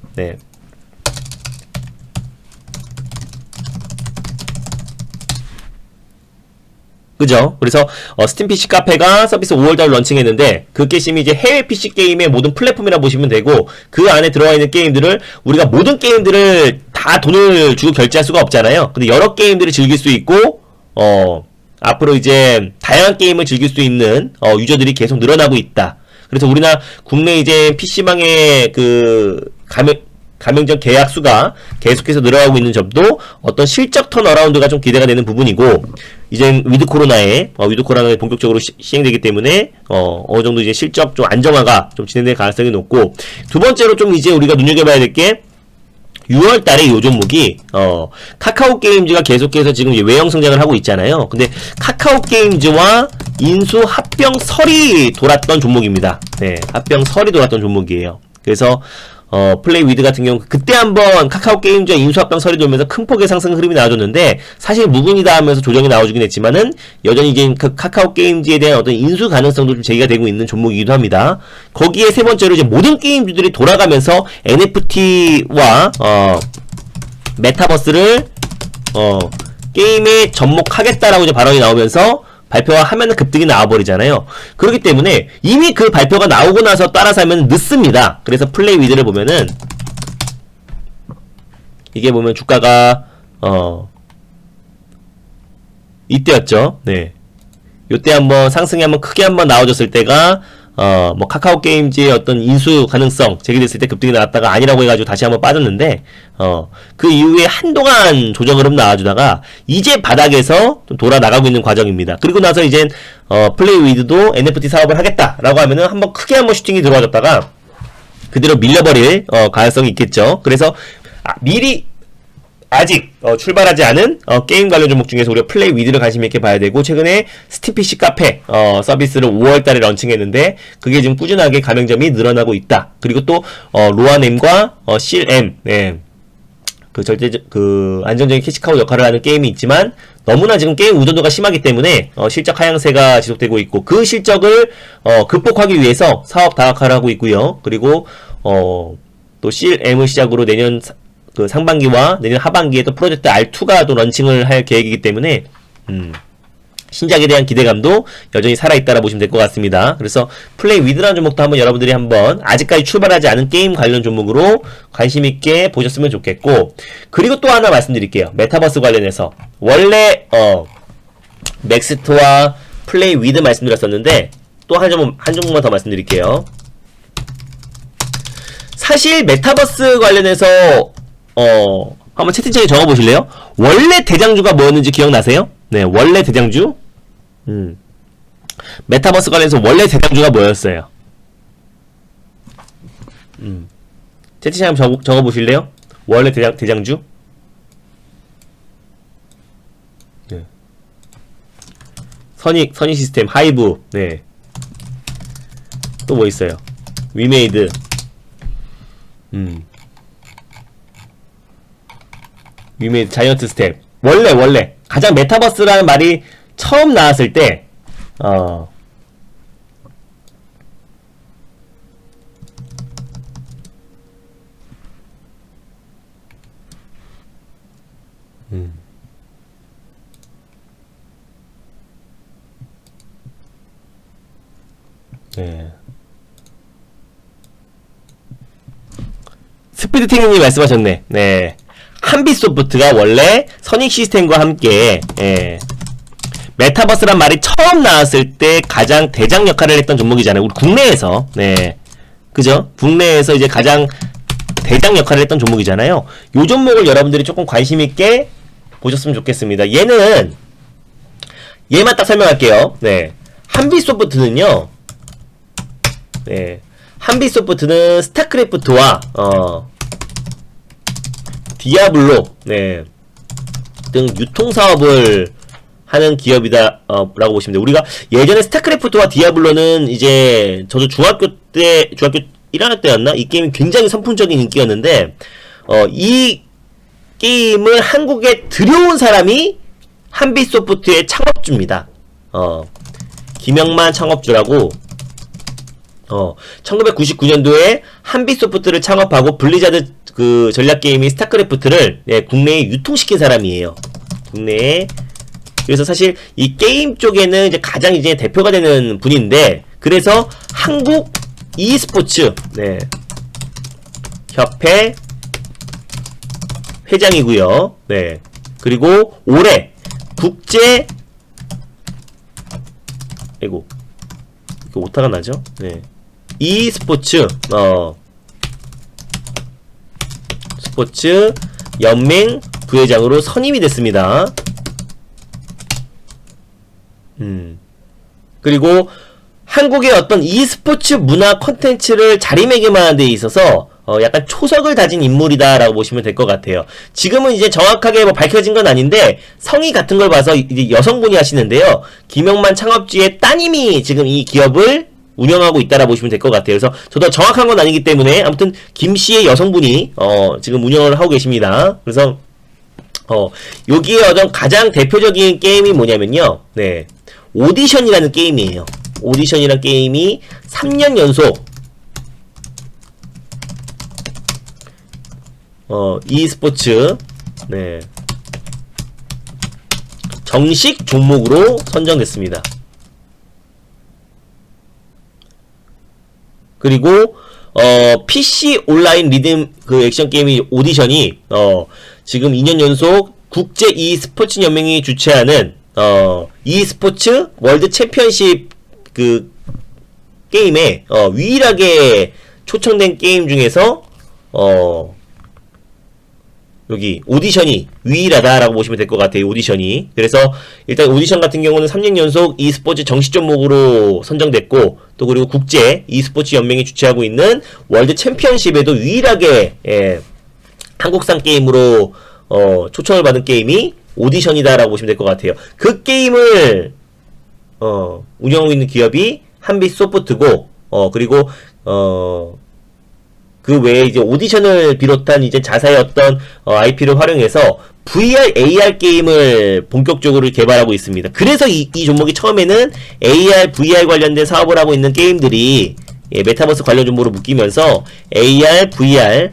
그죠? 그래서 스팀 PC 카페가 서비스 5월달 런칭했는데, 그 게임이 이제 해외 PC 게임의 모든 플랫폼이라 보시면 되고, 그 안에 들어가 있는 게임들을 우리가 모든 게임들을 다 돈을 주고 결제할 수가 없잖아요. 근데 여러 게임들을 즐길 수 있고 앞으로 이제 다양한 게임을 즐길 수 있는 유저들이 계속 늘어나고 있다. 그래서 우리나라 국내 이제 PC방의 그 가맹점 계약 수가 계속해서 늘어나고 있는 점도 어떤 실적 턴어라운드가 좀 기대가 되는 부분이고, 이제 위드 코로나가 본격적으로 시행되기 때문에 어느 정도 이제 실적 좀 안정화가 좀 진행될 가능성이 높고, 두 번째로 좀 이제 우리가 눈여겨봐야 될 게 6월 달에 요 종목이 카카오 게임즈가 계속해서 지금 외형 성장을 하고 있잖아요. 근데 카카오 게임즈와 인수 합병설이 돌았던 종목입니다. 합병설이 돌았던 종목이에요. 그래서 플레이 위드 같은 경우 그때 한번 카카오 게임즈와 인수합병 설이 돌면서 큰 폭의 상승 흐름이 나와줬는데, 사실 무근이다 하면서 조정이 나와주긴 했지만은 여전히 이제 그 카카오 게임즈에 대한 어떤 인수 가능성도 좀 제기가 되고 있는 종목이기도 합니다. 거기에 세 번째로 이제 모든 게임주들이 돌아가면서 NFT와 메타버스를 게임에 접목하겠다라고 이제 발언이 나오면서 발표가 하면은 급등이 나와버리잖아요. 그렇기 때문에 이미 그 발표가 나오고 나서 따라서 하면 늦습니다. 그래서 플레이 위드를 보면은 이게 보면 주가가 이때였죠. 요때 한번 상승이 한번 크게 한번 나와줬을 때가 뭐 카카오 게임즈의 어떤 인수 가능성 제기됐을 때 급등이 나왔다가 아니라고 해가지고 다시 한번 빠졌는데, 그 이후에 한동안 조정 흐름 나와주다가 이제 바닥에서 좀 돌아 나가고 있는 과정입니다. 그리고 나서 이제 플레이 위드도 NFT 사업을 하겠다라고 하면은 한번 크게 한번 슈팅이 들어와줬다가 그대로 밀려버릴 가능성이 있겠죠. 그래서 미리 아직 출발하지 않은 게임 관련 종목 중에서 우리가 플레이 위드를 관심 있게 봐야 되고, 최근에 스팀 PC 카페 서비스를 5월달에 런칭했는데 그게 지금 꾸준하게 가맹점이 늘어나고 있다. 그리고 또 로아넴과 CLM, 네. 그 안정적인 캐시카우 역할을 하는 게임이 있지만 너무나 지금 게임 의존도가 심하기 때문에 실적 하향세가 지속되고 있고, 그 실적을 극복하기 위해서 사업 다각화를 하고 있고요. 그리고 또 CLM을 시작으로 내년 그 상반기와 내년 하반기에 또 프로젝트 R2가 또 런칭을 할 계획이기 때문에 신작에 대한 기대감도 여전히 살아있다라 보시면 될 것 같습니다. 그래서 플레이 위드라는 종목도 한번 여러분들이 한번 아직까지 출발하지 않은 게임 관련 종목으로 관심있게 보셨으면 좋겠고, 그리고 또 하나 말씀드릴게요. 메타버스 관련해서 원래 넥스트와 플레이 위드 말씀드렸었는데 또 한 종목만 더 말씀드릴게요. 사실 메타버스 관련해서 한번 채팅창에 적어보실래요? 원래 대장주가 뭐였는지 기억나세요? 네, 원래 대장주? 메타버스 관련해서 원래 대장주가 뭐였어요? 채팅창에 한번 적어보실래요? 원래 대장주? 네. 선익 시스템, 하이브, 네. 또 뭐 있어요? 위메이드. 위메이드, 자이언트 스텝. 원래 가장 메타버스라는 말이 처음 나왔을 때 네. 스피드탱님이 말씀하셨네. 네. 한빛소프트가 원래 선익 시스템과 함께 메타버스란 말이 처음 나왔을 때 가장 대장 역할을 했던 종목이잖아요. 우리 국내에서. 네. 그죠? 국내에서 이제 가장 대장 역할을 했던 종목이잖아요. 요 종목을 여러분들이 조금 관심있게 보셨으면 좋겠습니다. 얘만 딱 설명할게요. 네. 한빛소프트는요. 네. 한빛소프트는 스타크래프트와 디아블로, 네, 등 유통사업을 하는 기업이다 라고 보시면 돼요. 우리가 예전에 스타크래프트와 디아블로는 이제 저도 중학교 1학년 때였나? 이 게임이 굉장히 선풍적인 인기였는데 이 게임을 한국에 들여온 사람이 한빛소프트의 창업주입니다. 김영만 창업주라고 1999년도에 한빛소프트를 창업하고 블리자드 그 전략게임인 스타크래프트를 국내에 유통시킨 사람이에요. 국내에. 그래서 사실 이 게임 쪽에는 이제 가장 이제 대표가 되는 분인데, 그래서 한국 e스포츠 협회 회장이고요. 네. 그리고 올해 국제 이거 오타가 나죠? 네. e스포츠 스포츠 연맹 부회장으로 선임이 됐습니다. 그리고 한국의 어떤 e스포츠 문화 콘텐츠를 자리매김하는 데 있어서 약간 초석을 다진 인물이다라고 보시면 될 것 같아요. 지금은 이제 정확하게 뭐 밝혀진 건 아닌데 성의 같은 걸 봐서 이제 여성분이 하시는데요. 김영만 창업주의 따님이 지금 이 기업을 운영하고 있다라 보시면 될 것 같아요. 그래서 저도 정확한 건 아니기 때문에 아무튼 김씨의 여성분이 지금 운영을 하고 계십니다. 그래서 여기에 어떤 가장 대표적인 게임이 뭐냐면요. 네. 오디션이라는 게임이에요. 오디션이라는 게임이 3년 연속 e스포츠 네. 정식 종목으로 선정됐습니다. 그리고 PC 온라인 리듬 그 액션 게임이 오디션이 지금 2년 연속 국제 e스포츠 연맹이 주최하는 e스포츠 월드 챔피언십 그 게임에 유일하게 초청된 게임 중에서 여기 오디션이 유일하다라고 보시면 될 것 같아요. 오디션이. 그래서 일단 오디션 같은 경우는 3년 연속 e스포츠 정식 종목으로 선정됐고, 또 그리고 국제 e스포츠 연맹이 주최하고 있는 월드 챔피언십에도 유일하게 한국산 게임으로 초청을 받은 게임이 오디션이다라고 보시면 될 것 같아요. 그 게임을 운영하고 있는 기업이 한빛소프트고 그리고 그 외에 이제 오디션을 비롯한 이제 자사의 어떤 IP를 활용해서 VR, AR 게임을 본격적으로 개발하고 있습니다. 그래서 이 종목이 처음에는 AR, VR 관련된 사업을 하고 있는 게임들이 메타버스 관련 종목으로 묶이면서 AR, VR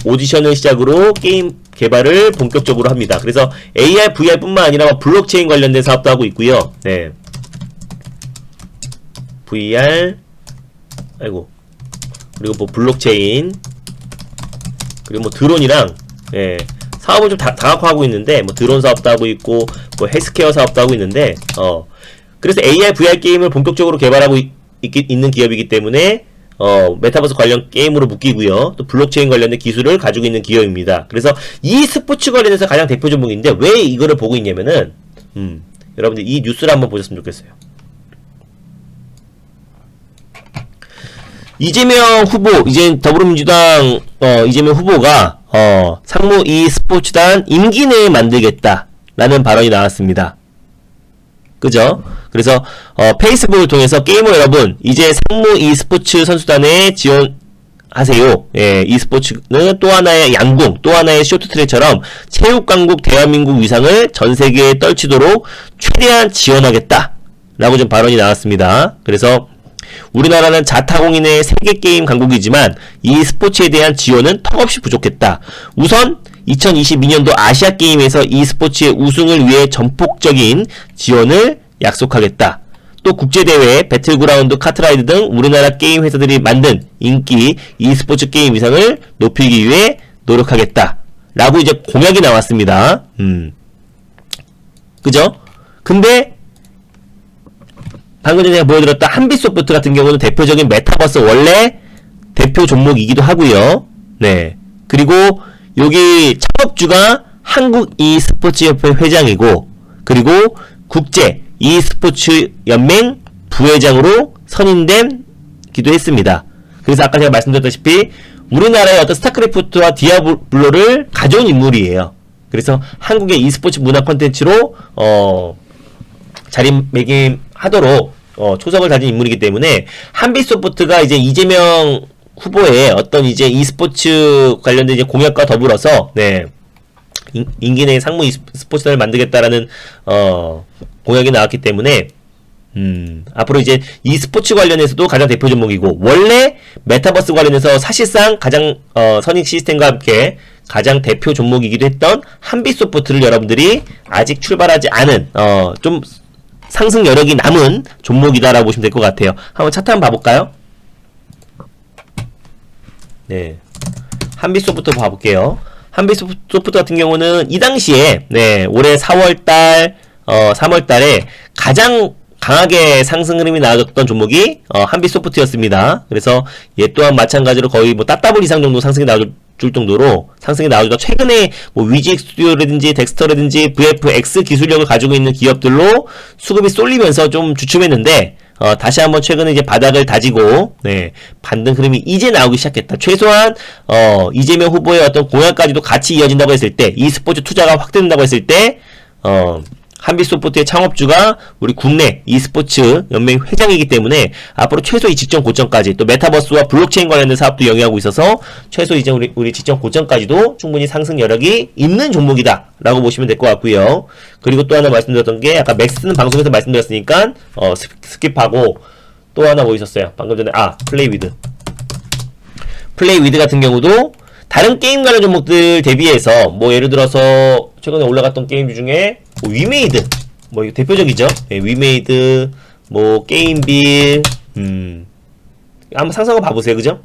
오디션을 시작으로 게임 개발을 본격적으로 합니다. 그래서 AR, VR 뿐만 아니라 블록체인 관련된 사업도 하고 있고요. 네. VR 그리고 뭐 블록체인 그리고 뭐 드론이랑 사업을 좀 다각화하고 있는데 뭐 드론 사업도 하고 있고 뭐 헬스케어 사업도 하고 있는데 그래서 AR, VR 게임을 본격적으로 개발하고 있는 기업이기 때문에 메타버스 관련 게임으로 묶이고요. 또 블록체인 관련된 기술을 가지고 있는 기업입니다. 그래서 이 스포츠 관련해서 가장 대표 종목인데 왜 이거를 보고 있냐면은 여러분들 이 뉴스를 한번 보셨으면 좋겠어요. 이재명 후보, 이제 더불어민주당 이재명 후보가 상무 e스포츠단 임기 내에 만들겠다라는 발언이 나왔습니다. 그죠? 그래서 페이스북을 통해서 게이머 여러분 이제 상무 e스포츠 선수단에 지원하세요. 예, e스포츠는 또 하나의 양궁, 또 하나의 쇼트트랙처럼 체육강국 대한민국 위상을 전세계에 떨치도록 최대한 지원하겠다 라고 좀 발언이 나왔습니다. 그래서 우리나라는 자타공인의 세계게임 강국이지만 e스포츠에 대한 지원은 턱없이 부족했다. 우선 2022년도 아시아게임에서 e스포츠의 우승을 위해 전폭적인 지원을 약속하겠다. 또 국제대회, 배틀그라운드, 카트라이드 등 우리나라 게임 회사들이 만든 인기 e스포츠 게임 위상을 높이기 위해 노력하겠다. 라고 이제 공약이 나왔습니다. 그죠? 근데 방금 전에 제가 보여드렸던 한빛소프트 같은 경우는 대표적인 메타버스 원래 대표 종목이기도 하고요. 네. 그리고 여기 창업주가 한국 e스포츠협회 회장이고 그리고 국제 e스포츠 연맹 부회장으로 선임되기도 했습니다. 그래서 아까 제가 말씀드렸다시피 우리나라의 어떤 스타크래프트와 디아블로를 가져온 인물이에요. 그래서 한국의 e스포츠 문화 콘텐츠로 자리매김하도록 초석을 다진 인물이기 때문에 한빛소프트가 이제 이재명 후보의 어떤 이제 e스포츠 관련된 이제 공약과 더불어서 임기 내에 상무 e스포츠단을 만들겠다라는 공약이 나왔기 때문에 앞으로 이제 e스포츠 관련해서도 가장 대표 종목이고 원래 메타버스 관련해서 사실상 가장 선익 시스템과 함께 가장 대표 종목이기도 했던 한빛소프트를 여러분들이 아직 출발하지 않은 좀 상승 여력이 남은 종목이다라고 보시면 될 것 같아요. 한번 차트 한번 봐볼까요? 네, 한빛소프트 봐볼게요. 한빛소프트 같은 경우는 이 당시에 올해 4월달 3월달에 가장 강하게 상승 흐름이 나와줬던 종목이 한빛소프트였습니다. 그래서 얘 또한 마찬가지로 거의 뭐 따따블 이상 정도 상승이 나와줄 정도로 상승이 나오죠. 최근에 뭐 위직 스튜디오라든지 덱스터라든지 VFX 기술력을 가지고 있는 기업들로 수급이 쏠리면서 좀 주춤했는데 다시 한번 최근에 이제 바닥을 다지고 반등 흐름이 이제 나오기 시작했다. 최소한 이재명 후보의 어떤 공약까지도 같이 이어진다고 했을 때 e스포츠 투자가 확대된다고 했을 때 한빛소프트의 창업주가 우리 국내 e스포츠 연맹 회장이기 때문에 앞으로 최소 이 직전 고점까지 또 메타버스와 블록체인 관련된 사업도 영위하고 있어서 최소 이제 우리 직전 고점까지도 충분히 상승 여력이 있는 종목이다 라고 보시면 될 것 같고요. 그리고 또 하나 말씀드렸던 게 아까 맥스는 방송에서 말씀드렸으니까 스킵하고 또 하나 뭐 있었어요. 방금 전에 플레이위드 같은 경우도 다른 게임 관련 종목들 대비해서 뭐 예를 들어서 최근에 올라갔던 게임 중에 뭐 위메이드 뭐 이거 대표적이죠. 위메이드 뭐 게임빌 한번 상상을 봐보세요. 그죠?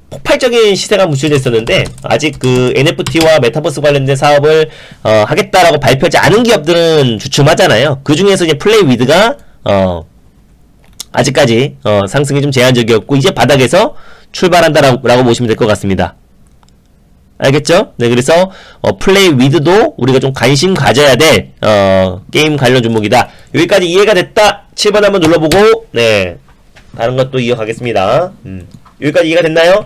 폭발적인 시세가 무실됐었는데 아직 그 NFT와 메타버스 관련된 사업을 하겠다라고 발표하지 않은 기업들은 주춤하잖아요. 그 중에서 이제 플레이위드가 아직까지 상승이 좀 제한적이었고 이제 바닥에서 출발한다라고 보시면 될 것 같습니다. 알겠죠? 그래서 플레이위드도 우리가 좀 관심 가져야 될 게임 관련 종목이다. 여기까지 이해가 됐다. 7번 한번 눌러보고 다른 것도 이어가겠습니다. 여기까지 이해가 됐나요?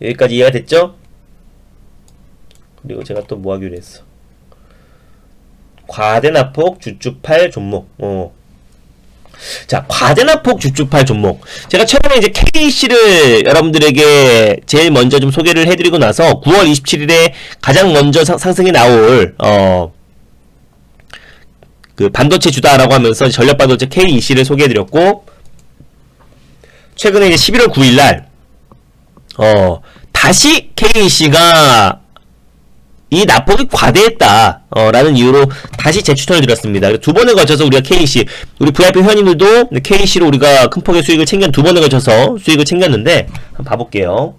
여기까지 이해가 됐죠? 그리고 제가 또 뭐 하기로 했어? 과대납폭 주축팔 종목. 자, 과대납폭 주축팔 종목. 제가 최근에 이제 KC를 여러분들에게 제일 먼저 좀 소개를 해드리고 나서 9월 27일에 가장 먼저 상승이 나올 그 반도체 주다라고 하면서 전력 반도체 KEC를 소개해드렸고, 최근에 이제 11월 9일날 다시 KEC가 이 납폭이 과대했다 라는 이유로 다시 재추천을 드렸습니다. 두 번에 걸쳐서 우리가 KC, 우리 VIP 회원님들도 KC로 우리가 큰 폭의 수익을 두 번에 걸쳐서 수익을 챙겼는데, 한번 봐볼게요.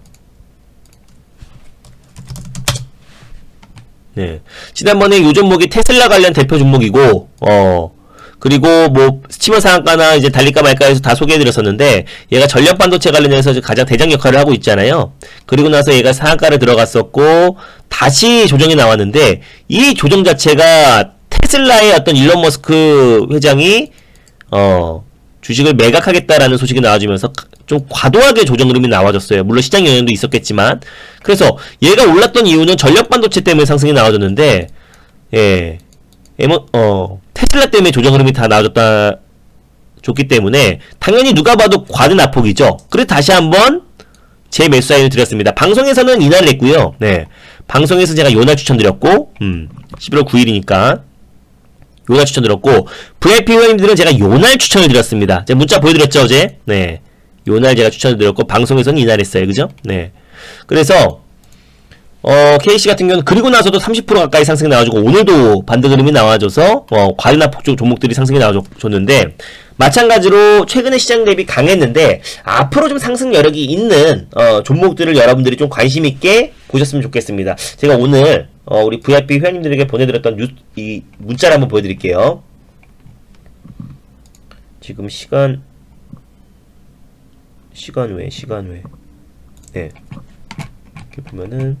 네, 지난번에 요 종목이 테슬라 관련 대표 종목이고, 그리고 뭐 스치머 상한가나 이제 달릴까 말까해서 다 소개해드렸었는데, 얘가 전력 반도체 관련해서 가장 대장 역할을 하고 있잖아요. 그리고 나서 얘가 상한가를 들어갔었고 다시 조정이 나왔는데, 이 조정 자체가 테슬라의 어떤 일론 머스크 회장이 주식을 매각하겠다라는 소식이 나와주면서 좀 과도하게 조정 흐름이 나와줬어요. 물론 시장 영향도 있었겠지만. 그래서 얘가 올랐던 이유는 전력 반도체 때문에 상승이 나와줬는데, 예, 테슬라 때문에 조정 흐름이 다 나와줬다 줬기 때문에 당연히 누가 봐도 과대납폭이죠. 그래서 다시 한번 제 매수 사인을 드렸습니다. 방송에서는 이날 냈고요. 네, 방송에서 제가 요날 추천드렸고, 11월 9일이니까 요날 추천드렸고, VIP 회원님들은 제가 요날 추천을 드렸습니다. 제가 문자 보여드렸죠, 어제? 네, 요날 제가 추천을 드렸고, 방송에서는 이날 했어요. 그죠? 네, 그래서 KC 같은 경우는 그리고 나서도 30% 가까이 상승이 나와주고, 오늘도 반등 흐름이 나와줘서 과대납폭 쪽 종목들이 상승이 나와줬는데, 마찬가지로 최근에 시장 대비 강했는데 앞으로 좀 상승 여력이 있는 종목들을 여러분들이 좀 관심 있게 보셨으면 좋겠습니다. 제가 오늘 우리 VIP 회원님들에게 보내드렸던 이 문자를 한번 보여드릴게요. 지금 시간 외 네, 이렇게 보면은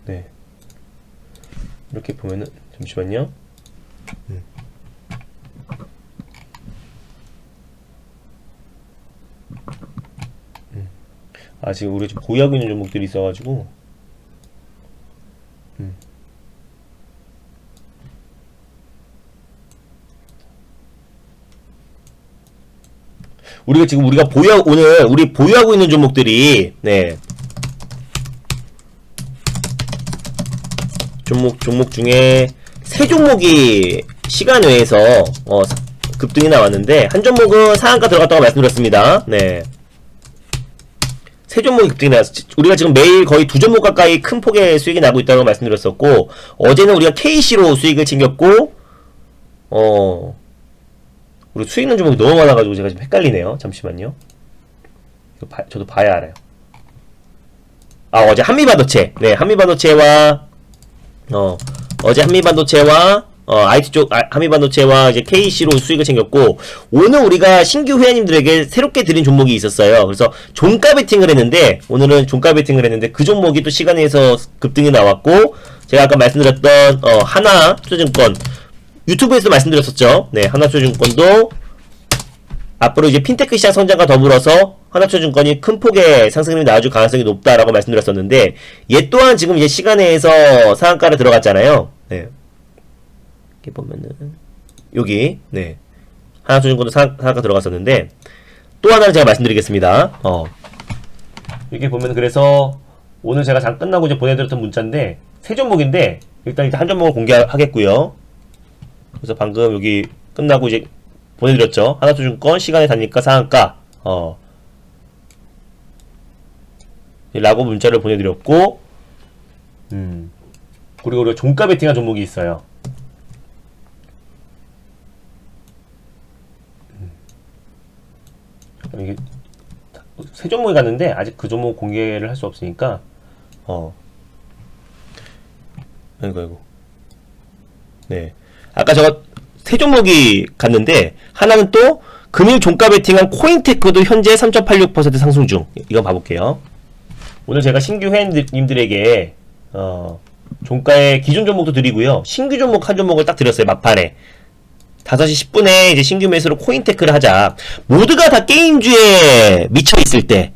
네, 이렇게 보면은, 잠시만요. 아, 지금 우리 지금 보유하고 있는 종목들이 있어가지고, 우리가 오늘 우리 보유하고 있는 종목들이, 네, 종목 중에 세 종목이 시간 외에서 급등이 나왔는데, 한 종목은 상한가 들어갔다고 말씀드렸습니다. 네, 세 종목이 급등이 나왔어. 우리가 지금 매일 거의 두 종목 가까이 큰 폭의 수익이 나고 있다고 말씀드렸었고, 어제는 우리가 KC로 수익을 챙겼고, 우리 수익 난 종목이 너무 많아가지고 제가 지금 헷갈리네요. 잠시만요. 이거 저도 봐야 알아요. 아, 어제 한미반도체. 네, 한미반도체와 어제 한미반도체와 IT 쪽 한미반도체와 이제 KC로 수익을 챙겼고, 오늘 우리가 신규 회원님들에게 새롭게 드린 종목이 있었어요. 그래서 종가 베팅을 했는데, 오늘은 종가 베팅을 했는데 그 종목이 또 시간에서 급등이 나왔고, 제가 아까 말씀드렸던 하나투자증권 유튜브에서 말씀드렸었죠. 네, 하나투자증권도 앞으로 이제 핀테크 시장 성장과 더불어서 하나투자증권이 큰 폭의 상승률이 나와줄 가능성이 높다라고 말씀드렸었는데, 얘 또한 지금 이제 시간에서 상한가를 들어갔잖아요. 네, 이렇게 보면은 여기, 네, 하나투자증권도 상한가 들어갔었는데, 또 하나는 제가 말씀드리겠습니다. 이렇게 보면, 그래서 오늘 제가 장 끝나고 이제 보내드렸던 문자인데, 세 종목인데 일단 한 종목을 공개하겠고요. 그래서 방금 여기 끝나고 이제 보내드렸죠. 하나투자증권 시간에 다니까 상한가 라고 문자를 보내드렸고, 그리고 우리가 종가 베팅한 종목이 있어요. 이게 세 종목이 갔는데 아직 그 종목 공개를 할 수 없으니까 아이고. 네, 아까 제가 세 종목이 갔는데, 하나는 또 금일 종가 베팅한 코인테크도 현재 3.86% 상승 중. 이거 봐볼게요. 오늘 제가 신규 회원님들에게 종가의 기존 종목도 드리고요, 신규 종목 한 종목을 딱 드렸어요. 막판에 5시 10분에 이제 신규 매수로 코인테크를 하자. 모두가 다 게임주에 미쳐있을 때,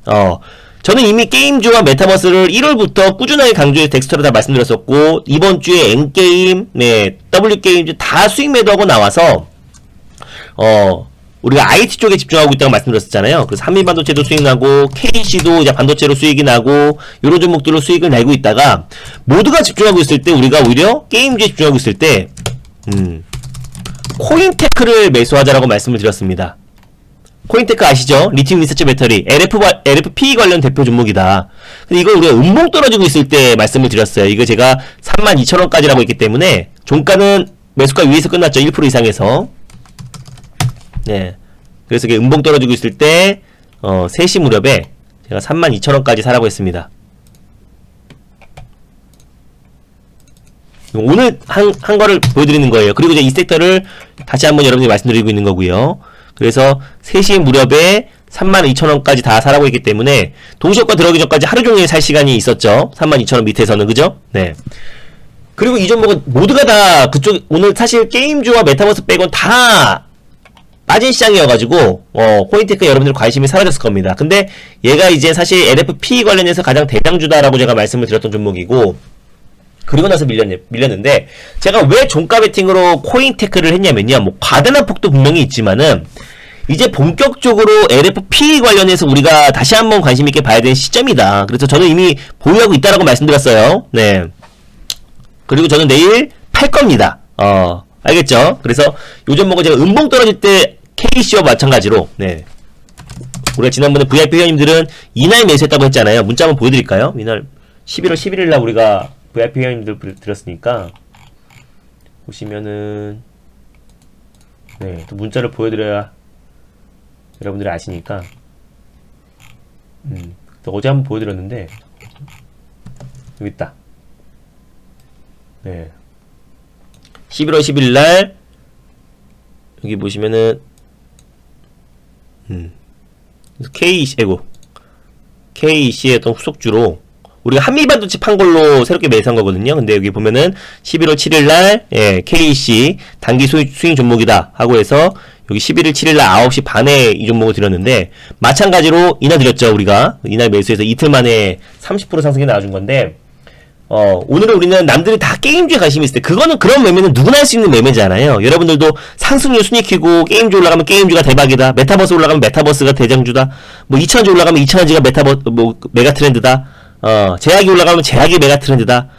저는 이미 게임주와 메타버스를 1월부터 꾸준하게 강조해서 덱스터로 다 말씀드렸었고, 이번 주에 N게임, 네, W게임즈 다 수익 매도하고 나와서, 우리가 IT 쪽에 집중하고 있다고 말씀드렸었잖아요. 그래서 한미반도체도 수익 나고, KC도 이제 반도체로 수익이 나고, 요런 종목들로 수익을 내고 있다가, 모두가 집중하고 있을 때, 우리가 오히려 게임주에 집중하고 있을 때, 코인테크를 매수하자라고 말씀을 드렸습니다. 코인테크 아시죠? 리튬 리서치 배터리, LFP 관련 대표 종목이다. 근데 이걸 우리가 음봉 떨어지고 있을 때 말씀을 드렸어요. 이거 제가 32,000원까지라고 했기 때문에, 종가는 매수가 위에서 끝났죠. 1% 이상에서. 네. 그래서 이게 음봉 떨어지고 있을 때, 3시 무렵에 제가 32,000원까지 사라고 했습니다. 오늘 한 거를 보여드리는 거예요. 그리고 이제 이 섹터를 다시 한번 여러분들이 말씀드리고 있는 거고요. 그래서 3시 무렵에 32,000원까지 다 사라고 했기 때문에 동시효과 들어오기 전까지 하루 종일 살 시간이 있었죠. 32,000원 밑에서는, 그죠? 네. 그리고 이 종목은 모두가 다 그쪽, 오늘 사실 게임주와 메타버스 빼곤 다 빠진 시장이어가지고, 코인테크에 여러분들 관심이 사라졌을 겁니다. 근데 얘가 이제 사실 LFP 관련해서 가장 대장주다라고 제가 말씀을 드렸던 종목이고, 그리고 나서 밀렸는데, 제가 왜 종가 베팅으로 코인테크를 했냐면요. 뭐, 과다한 폭도 분명히 있지만은, 이제 본격적으로 LFP 관련해서 우리가 다시 한번 관심있게 봐야 되는 시점이다. 그래서 저는 이미 보유하고 있다라고 말씀드렸어요. 네. 그리고 저는 내일 팔 겁니다. 알겠죠? 그래서 요 종목은 제가 음봉 떨어질 때 KC와 마찬가지로, 네. 우리가 지난번에 VIP 회원님들은 이날 매수했다고 했잖아요. 문자 한번 보여드릴까요? 이날 11월 11일날 우리가 VIP 회원님들 드렸으니까 보시면은, 네, 또 문자를 보여드려야 여러분들이 아시니까. 또 어제 한번 보여드렸는데 여기 있다. 네, 11월 10일날 여기 보시면은 KEC의 어떤 후속주로 우리가 한미반도체 판 걸로 새롭게 매수한 거거든요. 근데 여기 보면은 11월 7일날 KEC 단기 수익 종목이다 하고 해서 여기 11일 7일날 9시 반에 이 종목을 드렸는데, 마찬가지로 이날 드렸죠. 우리가 이날 매수해서 이틀 만에 30% 상승이 나와준 건데, 오늘은 우리는 남들이 다 게임주에 관심이 있을 때, 그거는 그런 매매는 누구나 할 수 있는 매매잖아요. 여러분들도 상승률 순위키고 게임주 올라가면 게임주가 대박이다, 메타버스 올라가면 메타버스가 대장주다, 뭐 2,000원지 올라가면 2,000원지가 메가 트렌드다, 제약이 올라가면 제약이 메가 트렌드다.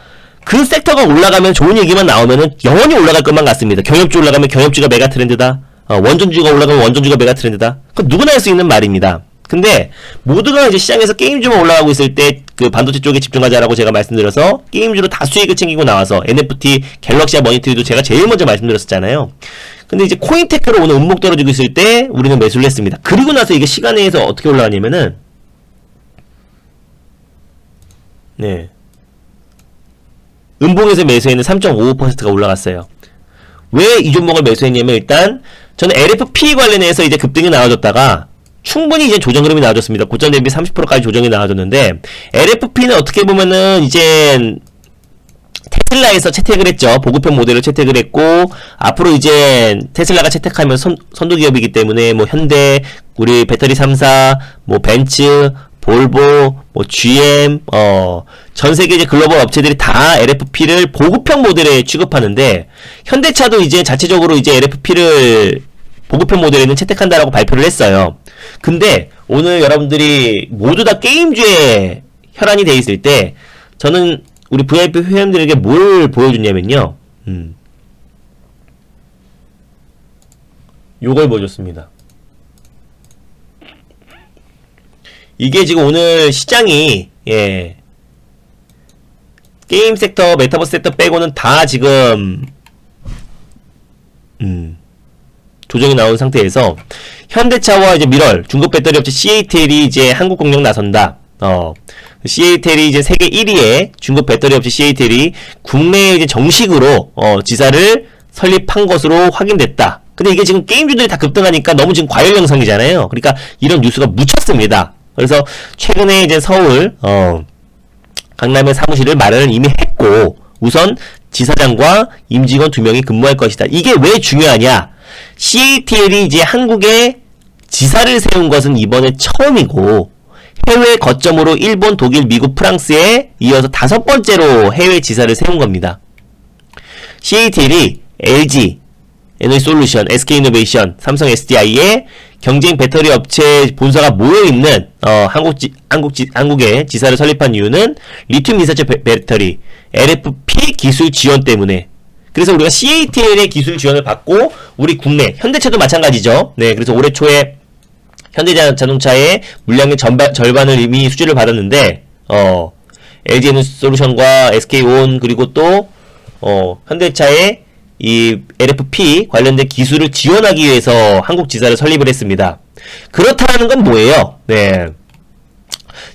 그 섹터가 올라가면 좋은 얘기만 나오면은 영원히 올라갈 것만 같습니다. 경협주 올라가면 경협주가 메가 트렌드다, 원전주가 올라가면 원전주가 메가 트렌드다. 그건 누구나 할 수 있는 말입니다. 근데 모두가 이제 시장에서 게임주만 올라가고 있을 때 그 반도체 쪽에 집중하자라고 제가 말씀드려서 게임주로 다 수익을 챙기고 나와서 NFT, 갤럭시와 머니트리도 제가 제일 먼저 말씀드렸었잖아요. 근데 이제 코인테크로 오늘 음목 떨어지고 있을 때 우리는 매수를 했습니다. 그리고 나서 이게 시간에 의해서 어떻게 올라가냐면은, 네, 음봉에서 매수했는 3.55%가 올라갔어요. 왜 이 종목을 매수했냐면, 일단 저는 LFP 관련해서 이제 급등이 나와줬다가 충분히 이제 조정 흐름이 나와줬습니다. 고점 대비 30%까지 조정이 나와줬는데, LFP는 어떻게 보면은 이제 테슬라에서 채택을 했죠. 보급형 모델을 채택을 했고, 앞으로 이제 테슬라가 채택하면 선도 기업이기 때문에 뭐 현대, 우리 배터리 3사, 뭐 벤츠, 볼보, 뭐 GM, 전 세계 이제 글로벌 업체들이 다 LFP를 보급형 모델에 취급하는데, 현대차도 이제 자체적으로 이제 LFP를 보급형 모델에는 채택한다라고 발표를 했어요. 근데 오늘 여러분들이 모두 다 게임주에 혈안이 돼 있을 때, 저는 우리 VIP 회원들에게 뭘 보여줬냐면요, 요걸 보여줬습니다. 이게 지금 오늘 시장이, 게임 섹터, 메타버스 섹터 빼고는 다 지금 조정이 나온 상태에서, 현대차와 이제 미럴, 중국 배터리 업체 CATL이 이제 한국 공격 나선다. CATL이 이제 세계 1위의 중국 배터리 업체 CATL이 국내에 이제 정식으로 지사를 설립한 것으로 확인됐다. 근데 이게 지금 게임주들이 다 급등하니까 너무 지금 과열 영상이잖아요. 그러니까 이런 뉴스가 묻혔습니다. 그래서 최근에 이제 서울 강남의 사무실을 마련을 이미 했고, 우선 지사장과 임직원 2명이 근무할 것이다. 이게 왜 중요하냐? CATL이 이제 한국에 지사를 세운 것은 이번에 처음이고, 해외 거점으로 일본, 독일, 미국, 프랑스에 이어서 5번째로 해외 지사를 세운 겁니다. CATL이 LG, 에너지솔루션, SK이노베이션, 삼성 SDI의 경쟁 배터리 업체 본사가 모여있는 한국에 지사를 설립한 이유는 리튬 이산체 배터리 LFP 기술 지원 때문에. 그래서 우리가 CATL의 기술 지원을 받고 우리 국내 현대차도 마찬가지죠. 네, 그래서 올해 초에 현대자동차의 물량의 절반을 이미 수주를 받았는데 LG에너지솔루션과 SK온 그리고 또 현대차의 이 LFP 관련된 기술을 지원하기 위해서 한국 지사를 설립을 했습니다. 그렇다는 건 뭐예요? 네.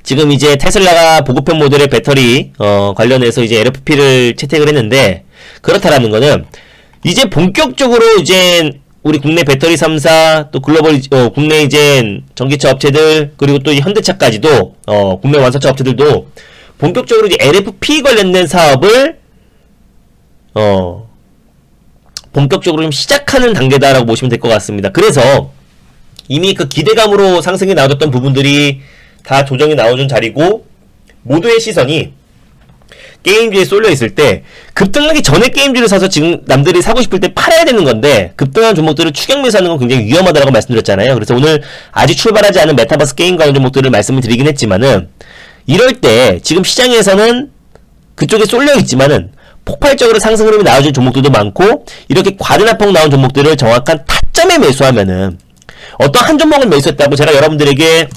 지금 이제 테슬라가 보급형 모델의 배터리 관련해서 이제 LFP를 채택을 했는데, 그렇다라는 거는 이제 본격적으로 이제 우리 국내 배터리 3사 또 글로벌 국내 이제 전기차 업체들 그리고 또 현대차까지도 국내 완성차 업체들도 본격적으로 이제 LFP 관련된 사업을 본격적으로 좀 시작하는 단계다라고 보시면 될 것 같습니다. 그래서 이미 그 기대감으로 상승이 나와줬던 부분들이 다 조정이 나와준 자리고, 모두의 시선이 게임주에 쏠려 있을 때 급등하기 전에 게임주를 사서 지금 남들이 사고 싶을 때 팔아야 되는 건데, 급등한 종목들을 추격 매수하는 건 굉장히 위험하다고 말씀드렸잖아요. 그래서 오늘 아직 출발하지 않은 메타버스 게임 관련 종목들을 말씀을 드리긴 했지만은, 이럴 때 지금 시장에서는 그쪽에 쏠려 있지만은 폭발적으로 상승 흐름이 나와준 종목들도 많고, 이렇게 과대납폭 나온 종목들을 정확한 타점에 매수하면은, 어떤 한 종목을 매수했다고 제가 여러분들에게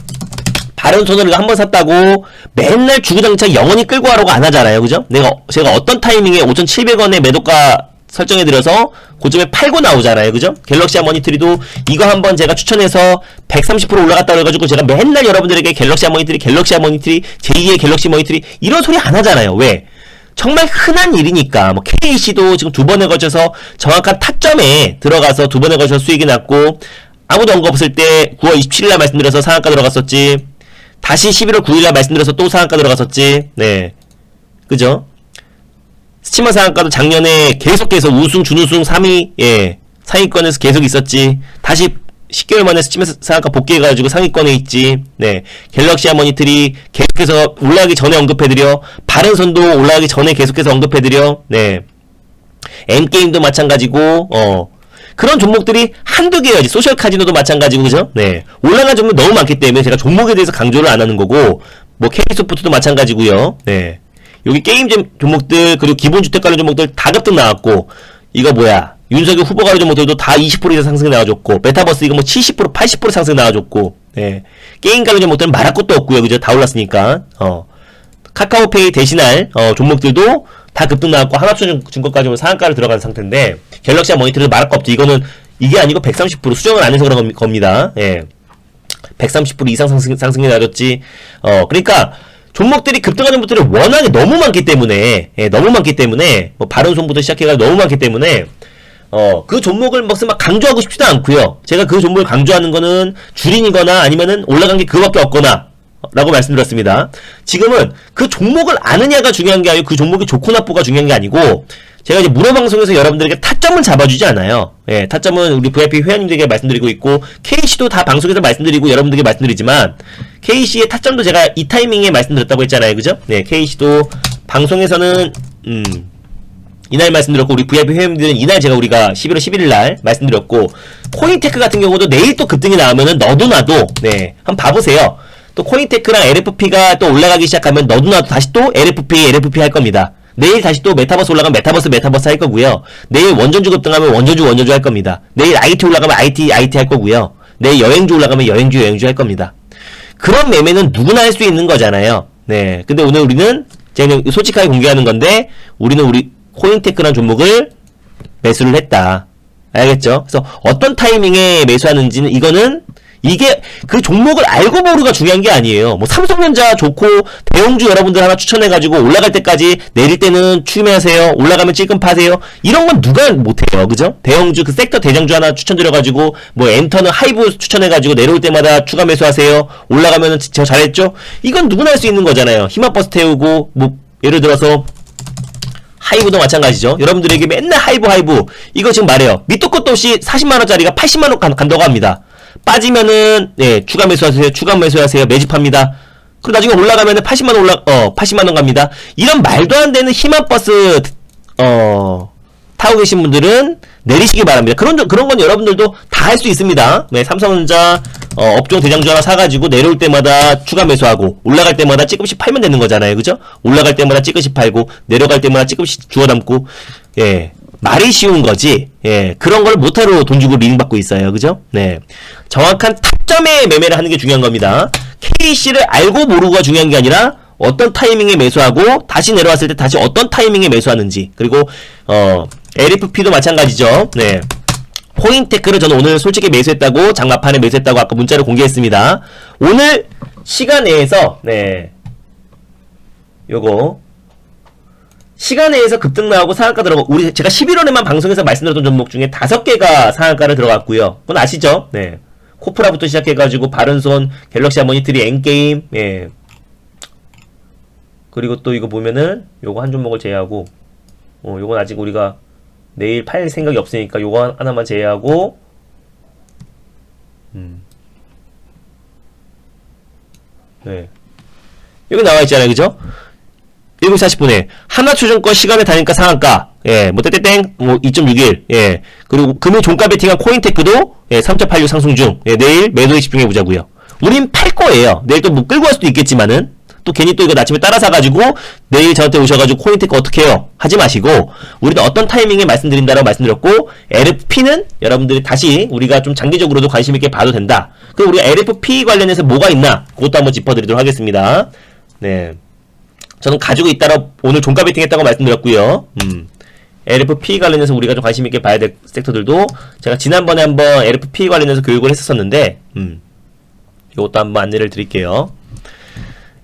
바른 손으로 한번 샀다고 맨날 주구장창 영원히 끌고 가라고 안 하잖아요. 그죠? 제가 어떤 타이밍에 5,700원에 매도가 설정해드려서 고점에 팔고 나오잖아요. 그죠? 갤럭시 하모니트리도 이거 한번 제가 추천해서 130% 올라갔다고 해가지고 제가 맨날 여러분들에게 갤럭시 하모니트리, 제2의 갤럭시 모니트리 이런 소리 안 하잖아요. 왜? 정말 흔한 일이니까. 뭐 KC도 지금 2번에 걸쳐서 정확한 타점에 들어가서 2번에 걸쳐서 수익이 났고, 아무도 언급 없을 때 9월 27일날 말씀드려서 상한가 들어갔었지, 다시 11월 9일날 말씀드려서 또 상한가 들어갔었지. 네, 그죠? 스치마 상한가도 작년에 계속해서 우승, 준우승 3위, 상위권에서 계속 있었지. 다시 10개월 만에 스치마 상한가 복귀해가지고 상위권에 있지. 네, 갤럭시 하모니트리 계속해서 올라가기 전에 언급해드려. 바른손도 올라가기 전에 계속해서 언급해드려. 네, M게임도 마찬가지고, 그런 종목들이 한두 개여지. 소셜 카지노도 마찬가지고, 그죠? 네, 올라간 종목 너무 많기 때문에 제가 종목에 대해서 강조를 안 하는 거고, 뭐 K소프트도 마찬가지고요. 네, 여기 게임 종목들 그리고 기본주택 관련 종목들 다 급등 나왔고, 이거 뭐야, 윤석열 후보 관련 종목들도 다 20% 이상 상승 나와줬고, 메타버스 이거 뭐 70% 80% 상승 나와줬고, 네, 게임 관련 종목들은 말할 것도 없고요. 그죠? 다 올랐으니까. 카카오페이 대신할 종목들도 다 급등 나왔고, 하나투자증권까지 상한가를 들어간 상태인데, 갤럭시와 모니터도 말할 거 없죠. 이게 아니고 130% 수정을 안 해서 그런 겁니다. 예. 130% 이상 상승이 나졌지. 그러니까 종목들이 급등하는 종목들이 워낙에 너무 많기 때문에, 뭐 바른손부터 시작해가지고 너무 많기 때문에, 그 종목을 막 강조하고 싶지도 않고요. 제가 그 종목을 강조하는 거는 줄인이거나 아니면은 올라간 게 그거밖에 없거나 라고 말씀드렸습니다. 지금은 그 종목을 아느냐가 중요한 게 아니고 그 종목이 좋고 나쁘가 중요한 게 아니고, 제가 이제 무료방송에서 여러분들에게 타점을 잡아주지 않아요. 예, 타점은 우리 VIP 회원님들에게 말씀드리고 있고, KC도 다 방송에서 말씀드리고 여러분들에게 말씀드리지만, KC의 타점도 제가 이 타이밍에 말씀드렸다고 했잖아요. 그죠? 네, KC도 방송에서는 이날 말씀드렸고, 우리 VIP 회원님들은 이날 우리가 11월 11일날 말씀드렸고, 코인테크 같은 경우도 내일 또 급등이 나오면은 너도나도, 네, 한번 봐보세요. 또 코인테크랑 LFP가 또 올라가기 시작하면 너도나도 다시 또 LFP 할 겁니다. 내일 다시 또 메타버스 올라가면 메타버스 할 거고요. 내일 원전주 급등하면 원전주 할 겁니다. 내일 IT 올라가면 IT 할 거고요. 내일 여행주 올라가면 여행주 할 겁니다. 그런 매매는 누구나 할 수 있는 거잖아요. 네. 근데 오늘 우리는 제가 솔직하게 공개하는 건데, 우리는 우리 코인테크라는 종목을 매수를 했다. 알겠죠? 그래서 어떤 타이밍에 매수하는지는 이게 그 종목을 알고 모르가 중요한 게 아니에요. 뭐 삼성전자 좋고 대형주 여러분들 하나 추천해가지고 올라갈 때까지, 내릴 때는 추매하세요, 올라가면 찔끔 파세요, 이런 건 누가 못해요. 그죠? 대형주 그 섹터 대장주 하나 추천드려가지고, 뭐 엔터는 하이브 추천해가지고 내려올 때마다 추가 매수하세요, 올라가면은 저 잘했죠? 이건 누구나 할 수 있는 거잖아요. 희망버스 태우고, 뭐 예를 들어서 하이브도 마찬가지죠. 여러분들에게 맨날 하이브 이거 지금 말해요. 밑도 끝도 없이 40만원짜리가 80만원 간다고 합니다. 빠지면은 추가 매수하세요. 매집합니다. 그리고 나중에 올라가면은 80만원 갑니다. 이런 말도 안 되는 희망 버스 타고 계신 분들은 내리시기 바랍니다. 그런 건 여러분들도 다 할 수 있습니다. 네, 삼성전자 업종 대장주 하나 사가지고 내려올 때마다 추가 매수하고 올라갈 때마다 찌끔씩 팔면 되는 거잖아요. 그죠? 올라갈 때마다 찌끔씩 팔고 내려갈 때마다 찌끔씩 주워 담고 말이 쉬운 거지. 그런 걸 못하러 돈 주고 리딩 받고 있어요. 그죠? 네. 정확한 타점에 매매를 하는 게 중요한 겁니다. KC를 알고 모르고가 중요한 게 아니라 어떤 타이밍에 매수하고 다시 내려왔을 때 다시 어떤 타이밍에 매수하는지. 그리고 LFP도 마찬가지죠. 네. 코인테크를 저는 오늘 솔직히 매수했다고 장마판에 매수했다고 아까 문자를 공개했습니다. 오늘 시간 내에서 요거 시간 내에서 급등 나오고 상한가 들어가고 제가 11월에만 방송에서 말씀드렸던 종목 중에 5개가 상한가를 들어갔고요. 그건 아시죠? 네. 코프라부터 시작해가지고 바른손, 갤럭시 하모니트리, 엔게임, 그리고 또 이거 보면은 요거 한 종목을 제외하고 요건 아직 우리가 내일 팔 생각이 없으니까 요거 하나만 제외하고 여기 나와있잖아요. 그죠? 7시 40분에 하나투자증권 시간에 다니까 상한가 땡땡땡 2.61 그리고 금일 종가 베팅한 코인테크도 3.86 상승 중 내일 매도에 집중해보자고요. 우린 팔 거예요. 내일 또 뭐 끌고 갈 수도 있겠지만은 또 괜히 또 이거 아침에 따라 사가지고 내일 저한테 오셔가지고 코인테크 어떻게 해요? 하지 마시고 우리는 어떤 타이밍에 말씀드린다라고 말씀드렸고 LFP는 여러분들이 다시 우리가 좀 장기적으로도 관심있게 봐도 된다. 그리고 우리가 LFP 관련해서 뭐가 있나 그것도 한번 짚어드리도록 하겠습니다. 네, 저는 가지고 있다라 오늘 종가 베팅 했다고 말씀드렸고요. LFP 관련해서 우리가 좀 관심있게 봐야 될 섹터들도 제가 지난번에 한번 LFP 관련해서 교육을 했었는데 이것도 한번 안내를 드릴게요.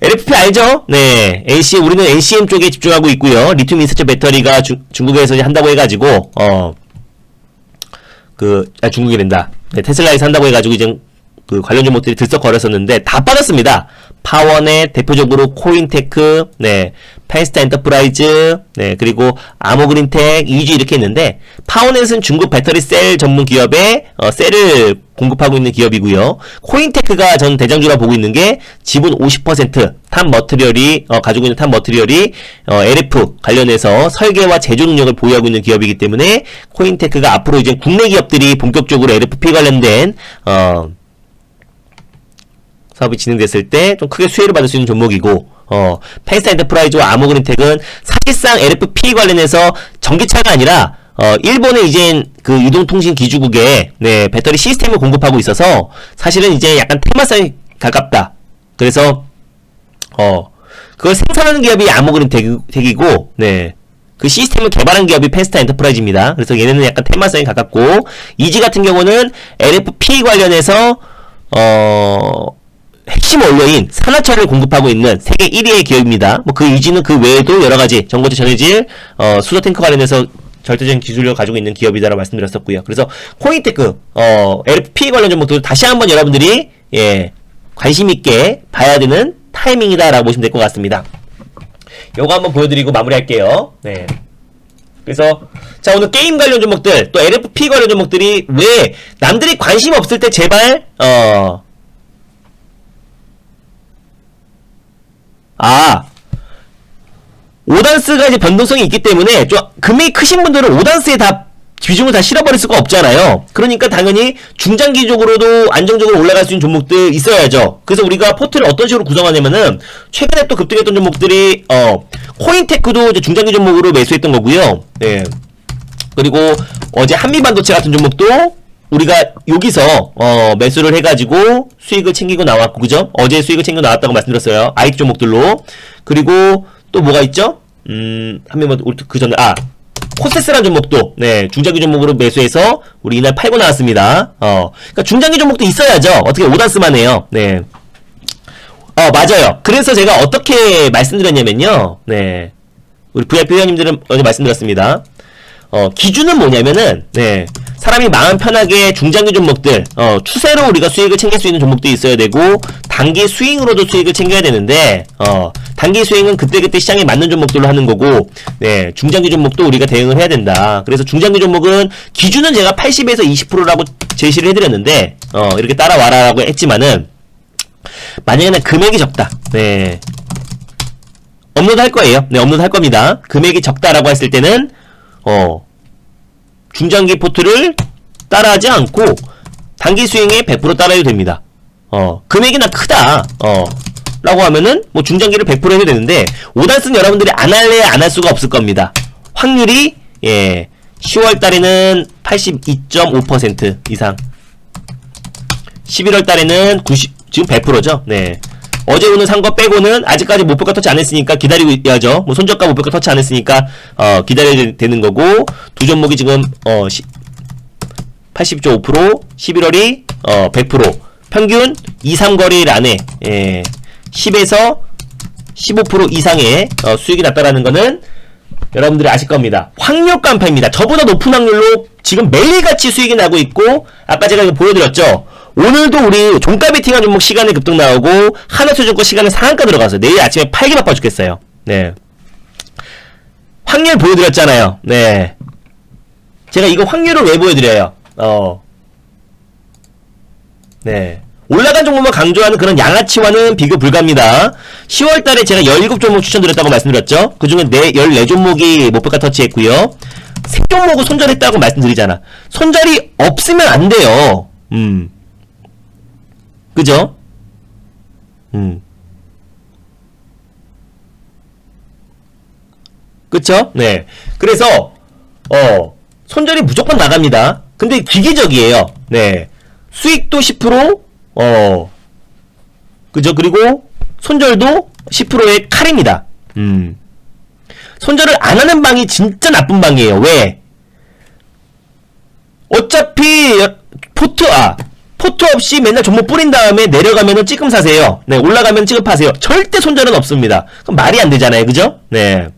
LFP 알죠? 네. 우리는 NCM 쪽에 집중하고 있고요. 리튬 인스처 배터리가 중국에서 한다고 해가지고, 중국이 된다. 네, 테슬라에서 한다고 해가지고, 이제, 관련 종목들이 들썩거렸었는데, 다 빠졌습니다. 파워넷, 대표적으로 코인테크, 펜스타 엔터프라이즈, 그리고 아모그린텍, 이지 이렇게 있는데, 파워넷은 중국 배터리 셀 전문 기업에, 셀을 공급하고 있는 기업이고요. 코인테크가 전 대장주라 보고 있는 게 지분 50% 탑 머티리얼이 가지고 있는 탑 머티리얼이 LF 관련해서 설계와 제조 능력을 보유하고 있는 기업이기 때문에 코인테크가 앞으로 이제 국내 기업들이 본격적으로 LFP 관련된 사업이 진행됐을 때 좀 크게 수혜를 받을 수 있는 종목이고 펜스타 엔터프라이즈와 아모그린텍은 사실상 LFP 관련해서 전기차가 아니라 일본의 이제 그 유동통신 기주국에 배터리 시스템을 공급하고 있어서 사실은 이제 약간 테마성에 가깝다. 그래서 그걸 생산하는 기업이 아모그린텍이고 그 시스템을 개발한 기업이 펜스타 엔터프라이즈입니다. 그래서 얘네는 약간 테마성에 가깝고 이지 같은 경우는 LFP 관련해서 핵심 원료인 산화철을 공급하고 있는 세계 1위의 기업입니다. 뭐 그 이지는 그 외에도 여러가지 전고체 전해질 수소 탱크 관련해서 절대적인 기술력을 가지고 있는 기업이다라고 말씀드렸었고요. 그래서 코인테크, LFP 관련 종목들 다시 한번 여러분들이 관심있게 봐야 되는 타이밍이다라고 보시면 될 것 같습니다. 요거 한번 보여드리고 마무리할게요. 그래서 자, 오늘 게임 관련 종목들 또 LFP 관련 종목들이 왜 남들이 관심 없을 때 제발 5단스가 이제 변동성이 있기 때문에 좀 금액이 크신 분들은 5단스에 다 비중을 다 실어버릴 수가 없잖아요. 그러니까 당연히 중장기적으로도 안정적으로 올라갈 수 있는 종목들 있어야죠. 그래서 우리가 포트를 어떤 식으로 구성하냐면은 최근에 또 급등했던 종목들이 코인테크도 이제 중장기 종목으로 매수했던 거고요. 그리고 어제 한미반도체 같은 종목도 우리가 여기서 매수를 해가지고 수익을 챙기고 나왔고, 그죠? 어제 수익을 챙기고 나왔다고 말씀드렸어요. 아이티 종목들로. 그리고 또 뭐가 있죠? 한미반도체 그 전에 코세스라는 종목도 중장기 종목으로 매수해서 우리 이날 팔고 나왔습니다. 그러니까 중장기 종목도 있어야죠. 어떻게 5단스만 해요. 맞아요. 그래서 제가 어떻게 말씀드렸냐면요. 우리 VIP 회원님들은 어제 말씀드렸습니다. 기준은 뭐냐면은 사람이 마음 편하게 중장기 종목들 추세로 우리가 수익을 챙길 수 있는 종목도 있어야 되고 단기 스윙으로도 수익을 챙겨야 되는데 단기 수익은 그때그때 시장에 맞는 종목들로 하는 거고, 네, 중장기 종목도 우리가 대응을 해야 된다. 그래서 중장기 종목은 기준은 제가 80에서 20%라고 제시를 해드렸는데, 이렇게 따라와라라고 했지만은, 만약에는 금액이 적다. 네. 업로드 할 거예요. 네, 업로드 할 겁니다. 금액이 적다라고 했을 때는, 중장기 포트를 따라하지 않고, 단기 수익에 100% 따라해도 됩니다. 금액이나 크다. 라고 하면은, 뭐, 중장기를 100% 해도 되는데, 5단승 여러분들이 안 할래야 안 할 수가 없을 겁니다. 확률이, 10월 달에는 82.5% 이상. 11월 달에는 지금 100%죠? 네. 어제 오늘 산 거 빼고는 아직까지 목표가 터치 안 했으니까 기다리고 있야죠. 뭐 손저가 목표가 터치 안 했으니까, 기다려야 되는 거고, 두 종목이 지금, 80.5%, 11월이, 100%. 평균 2, 3거래일 안에, 10에서 15% 이상의, 수익이 났다라는 거는, 여러분들이 아실 겁니다. 확률 깜패입니다. 저보다 높은 확률로 지금 매일같이 수익이 나고 있고, 아까 제가 이거 보여드렸죠? 오늘도 우리 종가 베팅한 종목 시간에 급등 나오고, 하나투자증권 시간에 상한가 들어가서 내일 아침에 팔기 바빠 죽겠어요. 네. 확률 보여드렸잖아요. 네. 제가 이거 확률을 왜 보여드려요? 네. 올라간 종목만 강조하는 그런 양아치와는 비교 불가합니다. 10월달에 제가 17종목 추천드렸다고 말씀드렸죠? 그 중에 14종목이 목표가 터치했고요. 3종목을 손절했다고 말씀드리잖아. 손절이 없으면 안 돼요. 그죠? 그쵸? 네. 그래서, 손절이 무조건 나갑니다. 근데 기계적이에요. 네. 수익도 10%, 그죠? 그리고 손절도 10%의 칼입니다. 손절을 안 하는 방이 진짜 나쁜 방이에요. 왜? 어차피 포트 없이 맨날 종목 뿌린 다음에 내려가면은 찌끔 사세요. 네, 올라가면 찌급하세요. 절대 손절은 없습니다. 그럼 말이 안 되잖아요. 그죠? 네.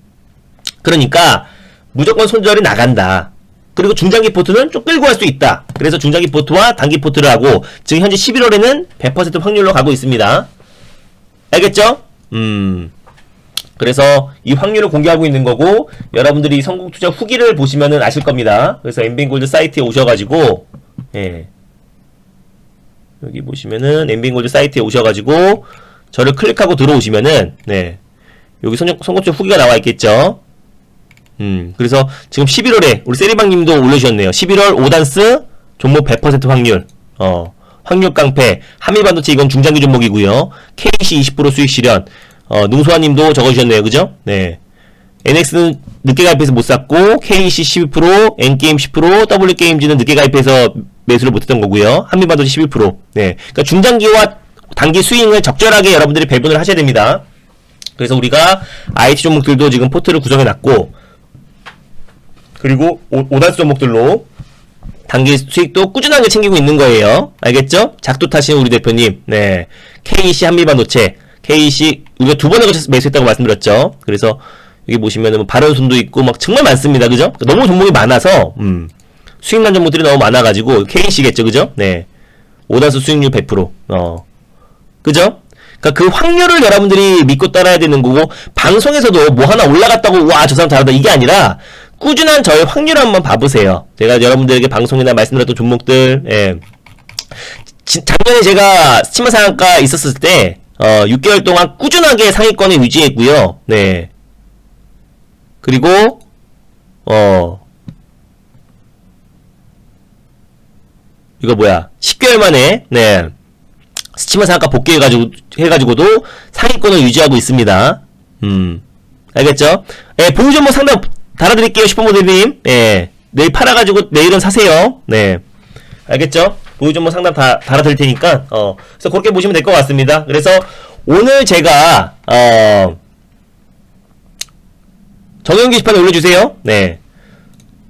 그러니까 무조건 손절이 나간다. 그리고 중장기 포트는 좀 끌고 갈 수 있다. 그래서 중장기 포트와 단기 포트를 하고 지금 현재 11월에는 100% 확률로 가고 있습니다. 알겠죠? 그래서 이 확률을 공개하고 있는 거고, 여러분들이 성공 투자 후기를 보시면은 아실 겁니다. 그래서 엠빈골드 사이트에 오셔가지고, 여기 보시면은 엠빈골드 사이트에 오셔가지고 저를 클릭하고 들어오시면은, 여기 성공 투자 후기가 나와 있겠죠. 그래서 지금 11월에 우리 세리방님도 올려주셨네요. 11월 5단스 종목 100% 확률, 확률 깡패, 한미반도체 이건 중장기 종목이고요. KC 20% 수익 실현, 능소아님도 적어주셨네요. 그죠? 네. NX는 늦게 가입해서 못 샀고, KC 12%, N게임 10%, W게임즈는 늦게 가입해서 매수를 못했던 거고요. 한미반도체 11%. 네. 그러니까 중장기와 단기 스윙을 적절하게 여러분들이 배분을 하셔야 됩니다. 그래서 우리가 IT 종목들도 지금 포트를 구성해놨고, 그리고 5단수 종목들로 단기 수익도 꾸준하게 챙기고 있는 거예요. 알겠죠? 작두 타신 우리 대표님. 네. KC 한미반도체. KC, 우리가 2번에 걸쳐서 매수했다고 말씀드렸죠. 그래서, 여기 보시면은 뭐 발언순도 있고 막 정말 많습니다. 그죠? 너무 종목이 많아서, 수익난 종목들이 너무 많아가지고, KC겠죠. 그죠? 네. 5단수 수익률 100%. 그죠? 그러니까 그 확률을 여러분들이 믿고 따라야 되는 거고, 방송에서도 뭐 하나 올라갔다고, 와, 저 사람 잘한다. 이게 아니라, 꾸준한 저의 확률 한번 봐보세요. 제가 여러분들에게 방송이나 말씀드렸던 종목들, 작년에 제가 스치마 상한가 있었을 때, 6개월 동안 꾸준하게 상위권에 유지했고요. 네. 그리고, 이거 뭐야. 10개월 만에, 네. 스치마 상한가 복귀해가지고도 상위권을 유지하고 있습니다. 알겠죠? 보유 종목 상담 달아드릴게요, 슈퍼모델님. 내일 팔아가지고 내일은 사세요. 네. 알겠죠? 보유 종목 상담 다 달아드릴 테니까, 그래서 그렇게 보시면 될 것 같습니다. 그래서 오늘 제가, 정형 게시판에 올려주세요. 네.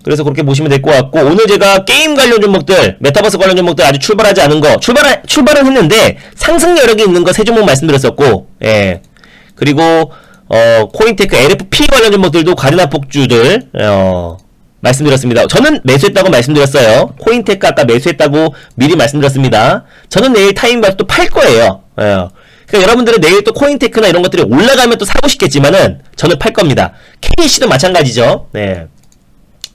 그래서 그렇게 보시면 될 것 같고, 오늘 제가 게임 관련 종목들, 메타버스 관련 종목들 아직 출발하지 않은 거, 출발은 했는데, 상승 여력이 있는 거 3종목 말씀드렸었고, 그리고, 코인테크 LFP 관련 종목들도 가리나 폭주들, 말씀드렸습니다. 저는 매수했다고 말씀드렸어요. 코인테크 아까 매수했다고 미리 말씀드렸습니다. 저는 내일 타임바스 또 팔 거예요. 그러니까 그러니까 여러분들은 내일 또 코인테크나 이런 것들이 올라가면 또 사고 싶겠지만은 저는 팔 겁니다. KC도 마찬가지죠. 네.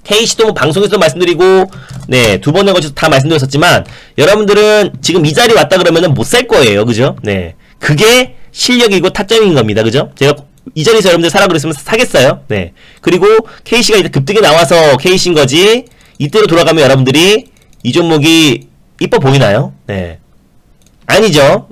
KC도 뭐 방송에서 말씀드리고, 네, 두 번에 걸쳐서 다 말씀드렸었지만, 여러분들은 지금 이 자리 왔다 그러면은 못 살 거예요. 그죠? 네. 그게 실력이고 타점인 겁니다. 그죠? 제가 이 자리에서 여러분들 사라 그랬으면 사겠어요? 네. 그리고 KC가 이제 급등이 나와서 KC인 거지, 이때로 돌아가면 여러분들이 이 종목이 이뻐 보이나요? 네. 아니죠.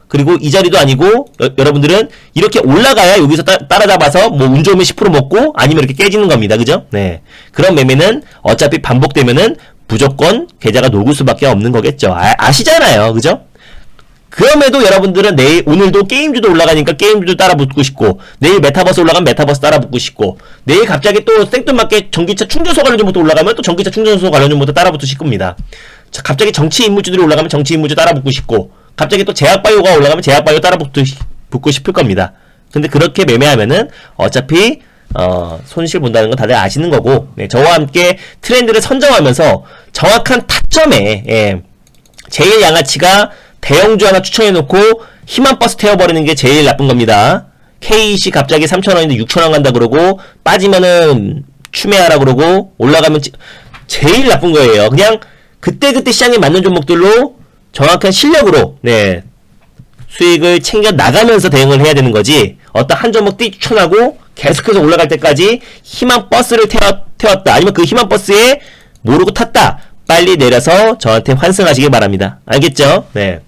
그리고 이 자리도 아니고 여러분들은 이렇게 올라가야 여기서 따라잡아서 뭐 운 좋으면 10% 먹고 아니면 이렇게 깨지는 겁니다. 그죠? 네. 그런 매매는 어차피 반복되면은 무조건 계좌가 녹을 수밖에 없는 거겠죠. 아시잖아요. 그죠? 그럼에도 여러분들은 오늘도 게임주도 올라가니까 게임주도 따라 붙고 싶고, 내일 메타버스 올라가면 메타버스 따라 붙고 싶고, 내일 갑자기 또 생뚱맞게 전기차 충전소 관련 정보도 올라가면 또 전기차 충전소 관련 정보도 따라 붙고 싶을 겁니다. 갑자기 정치 인물주들이 올라가면 정치 인물주 따라 붙고 싶고, 갑자기 또 제약바이오가 올라가면 제약바이오 따라 붙고 싶을 겁니다. 근데 그렇게 매매하면은 어차피 손실 본다는 건 다들 아시는 거고, 네, 저와 함께 트렌드를 선정하면서 정확한 타점에 제일 양아치가 대형주 하나 추천해놓고 희망버스 태워버리는 게 제일 나쁜 겁니다. KC 갑자기 3,000원인데 6,000원 간다 그러고 빠지면은 추매하라 그러고 올라가면 제일 나쁜 거예요. 그냥 그때그때 시장에 맞는 종목들로 정확한 실력으로, 네, 수익을 챙겨 나가면서 대응을 해야 되는 거지, 어떤 한 종목 뛰쳐나고 계속해서 올라갈 때까지 희망버스를 태웠다, 아니면 그 희망버스에 모르고 탔다, 빨리 내려서 저한테 환승하시기 바랍니다. 알겠죠? 네.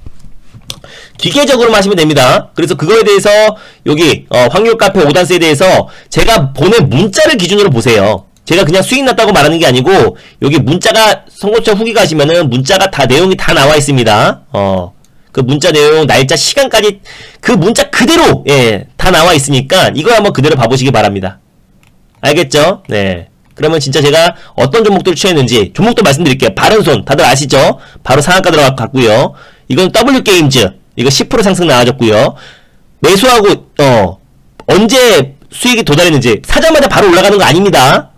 기계적으로 하시면 됩니다. 그래서 그거에 대해서 여기 확률카페 5단세에 대해서 제가 보낸 문자를 기준으로 보세요. 제가 그냥 수익 났다고 말하는 게 아니고, 여기 문자가 선거차 후기 가시면은 문자가 다 내용이 다 나와 있습니다. 그 문자 내용, 날짜, 시간까지 그 문자 그대로, 예, 다 나와 있으니까 이거 한번 그대로 봐보시기 바랍니다. 알겠죠? 네. 그러면 진짜 제가 어떤 종목들을 취했는지 종목도 말씀드릴게요. 바른손 다들 아시죠? 바로 상한가 들어갔고요. 이건 W게임즈, 이거 10% 상승 나와줬고요. 매수하고 언제 수익이 도달했는지, 사자마자 바로 올라가는 거 아닙니다.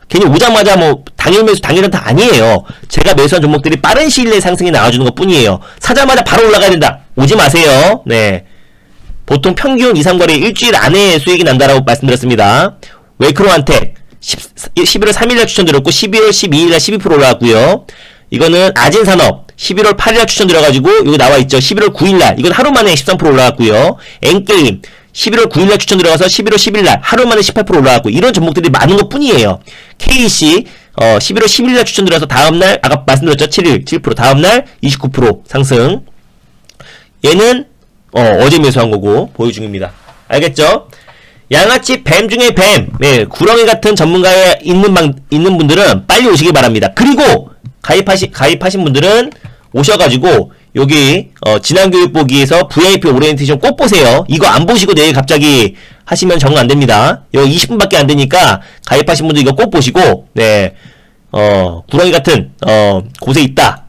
괜히 오자마자 뭐 당일 매수 당일은 다 아니에요. 제가 매수한 종목들이 빠른 시일 내에 상승이 나와주는 것 뿐이에요. 사자마자 바로 올라가야 된다, 오지 마세요. 네. 보통 평균 이상거래 일주일 안에 수익이 난다라고 말씀드렸습니다. 웨이크로한텍 11월 3일날 추천드렸고 12월 12일날 12% 올라왔고요. 이거는 아진산업 11월 8일날 추천드려가지고 여기 나와있죠. 11월 9일날 이건 하루만에 13% 올라왔고요. 엔게임 11월 9일날 추천드려가서 11월 10일날 하루만에 18% 올라왔고, 이런 종목들이 많은 것 뿐이에요. KC 11월 10일날 추천드려서 다음날 아까 말씀드렸죠. 7일 7%, 다음날 29% 상승. 얘는 어제 매수한 거고 보유 중입니다. 알겠죠? 양아치 뱀 중에 뱀, 네, 구렁이 같은 전문가에 있는 분들은 빨리 오시기 바랍니다. 그리고 가입하신 분들은 오셔가지고 여기 진한교육보기에서 VIP 오리엔테이션 꼭 보세요. 이거 안 보시고 내일 갑자기 하시면 적응 안 됩니다. 여기 20분밖에 안 되니까 가입하신 분들 이거 꼭 보시고, 네, 구렁이 같은 곳에 있다,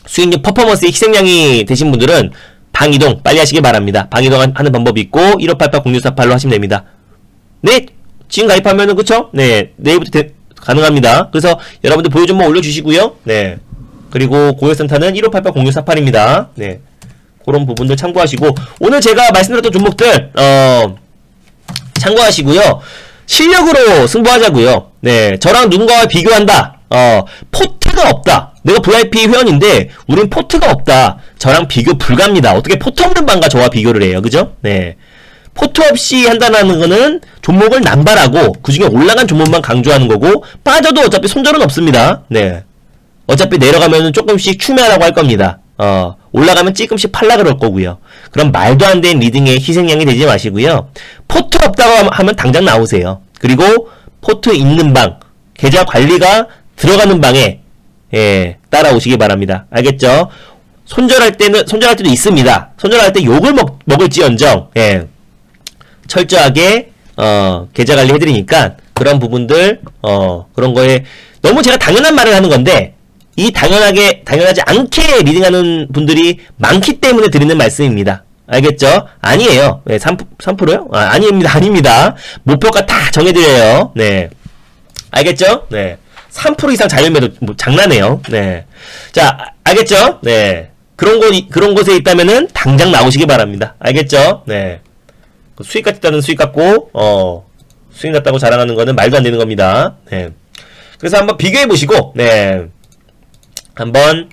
수익률 퍼포먼스의 희생양이 되신 분들은 방이동 빨리 하시길 바랍니다. 방이동 하는 방법이 있고 1588-0648로 하시면 됩니다. 네, 지금 가입하면은, 그쵸? 네, 내일부터 가능합니다. 그래서 여러분들 보유 종목 올려주시고요. 네, 그리고 고객센터는 1588-0648입니다. 네, 그런 부분들 참고하시고, 오늘 제가 말씀드렸던 종목들 참고하시고요. 실력으로 승부하자고요. 네, 저랑 누군가와 비교한다, 포트가 없다, 내가 VIP 회원인데 우린 포트가 없다, 저랑 비교 불가합니다. 어떻게 포트 없는 방과 저와 비교를 해요. 그죠? 네, 포트 없이 한다는 거는 종목을 남발하고 그 중에 올라간 종목만 강조하는 거고, 빠져도 어차피 손절은 없습니다. 네, 어차피 내려가면은 조금씩 추매하라고 할 겁니다. 올라가면 조금씩 팔라 그럴 거고요. 그럼 말도 안 되는 리딩의 희생양이 되지 마시고요. 포트 없다고 하면 당장 나오세요. 그리고 포트 있는 방, 계좌 관리가 들어가는 방에, 예, 따라오시기 바랍니다. 알겠죠? 손절할 때도 있습니다. 손절할 때 욕을 먹을지언정, 예, 철저하게 계좌 관리 해드리니까 그런 부분들, 그런 거에 너무 제가 당연한 말을 하는 건데, 이 당연하지 않게 리딩하는 분들이 많기 때문에 드리는 말씀입니다. 알겠죠? 아니에요. 네, 3%요? 아닙니다. 목표가 다 정해드려요. 네. 알겠죠? 네. 3% 이상 자율매도, 뭐, 장난해요. 네. 자, 알겠죠? 네. 그런 곳에 있다면은 당장 나오시기 바랍니다. 알겠죠? 네. 수익 같다는 수익 같고, 수익 같다고 자랑하는 거는 말도 안 되는 겁니다. 네. 그래서 한번 비교해 보시고, 네. 한번,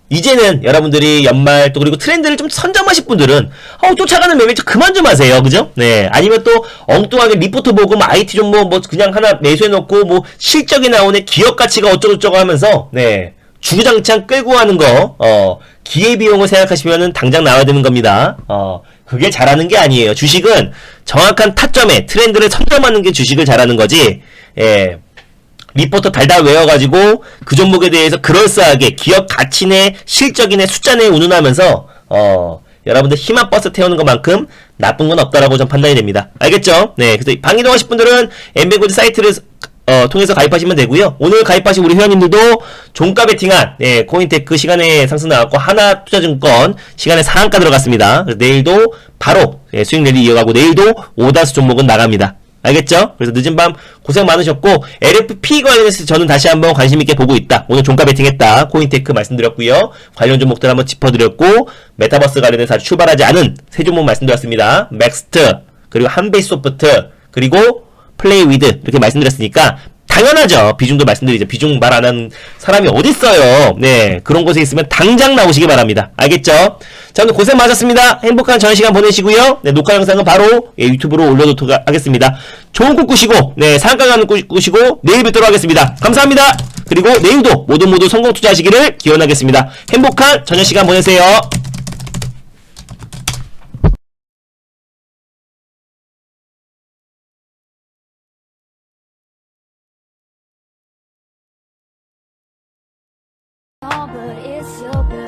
이제는 여러분들이 연말 또 그리고 트렌드를 좀 선점하실 분들은 쫓아가는 매매 그만 좀 하세요. 그죠? 네. 아니면 또 엉뚱하게 리포트 보고 뭐 IT 좀 뭐 그냥 하나 매수해 놓고 뭐 실적이 나오네 기업 가치가 어쩌고저쩌고 하면서 네. 주구장창 끌고 하는 거 기회비용을 생각하시면은 당장 나와야 되는 겁니다. 그게 잘하는 게 아니에요. 주식은 정확한 타점에 트렌드를 선점하는 게 주식을 잘하는 거지. 예. 리포터 달달 외워가지고 그 종목에 대해서 그럴싸하게 기업 가치네 실적이네 숫자네 운운하면서 여러분들 희망 버스 태우는 것만큼 나쁜 건 없다라고 좀 판단이 됩니다. 알겠죠? 네, 그래서 방이동 하실 분들은 엠베고드 사이트를 통해서 가입하시면 되고요. 오늘 가입하신 우리 회원님들도 종가 베팅한 코인테크 시간에 상승 나왔고 하나투자증권 시간에 상한가 들어갔습니다. 그래서 내일도 바로 수익 랠리 이어가고 내일도 오다수 종목은 나갑니다. 알겠죠? 그래서 늦은 밤 고생 많으셨고 LFP 관련해서 저는 다시 한번 관심있게 보고 있다. 오늘 종가 베팅했다. 코인테크 말씀드렸고요. 관련 종목들 한번 짚어드렸고 메타버스 관련해서 아직 출발하지 않은 세 종목 말씀드렸습니다. 맥스트 그리고 한베이소프트 그리고 플레이위드 이렇게 말씀드렸으니까 당연하죠. 비중도 말씀드리죠. 비중 말 안 하는 사람이 어딨어요. 네, 그런 곳에 있으면 당장 나오시기 바랍니다. 알겠죠? 자, 오늘 고생 많으셨습니다. 행복한 저녁 시간 보내시고요. 네, 녹화 영상은 바로 유튜브로 올려놓도록 하겠습니다. 좋은 꿈 꾸시고 상한가 가는 꿈 꾸시고 내일 뵙도록 하겠습니다. 감사합니다. 그리고 내일도 모두 성공 투자하시기를 기원하겠습니다. 행복한 저녁 시간 보내세요.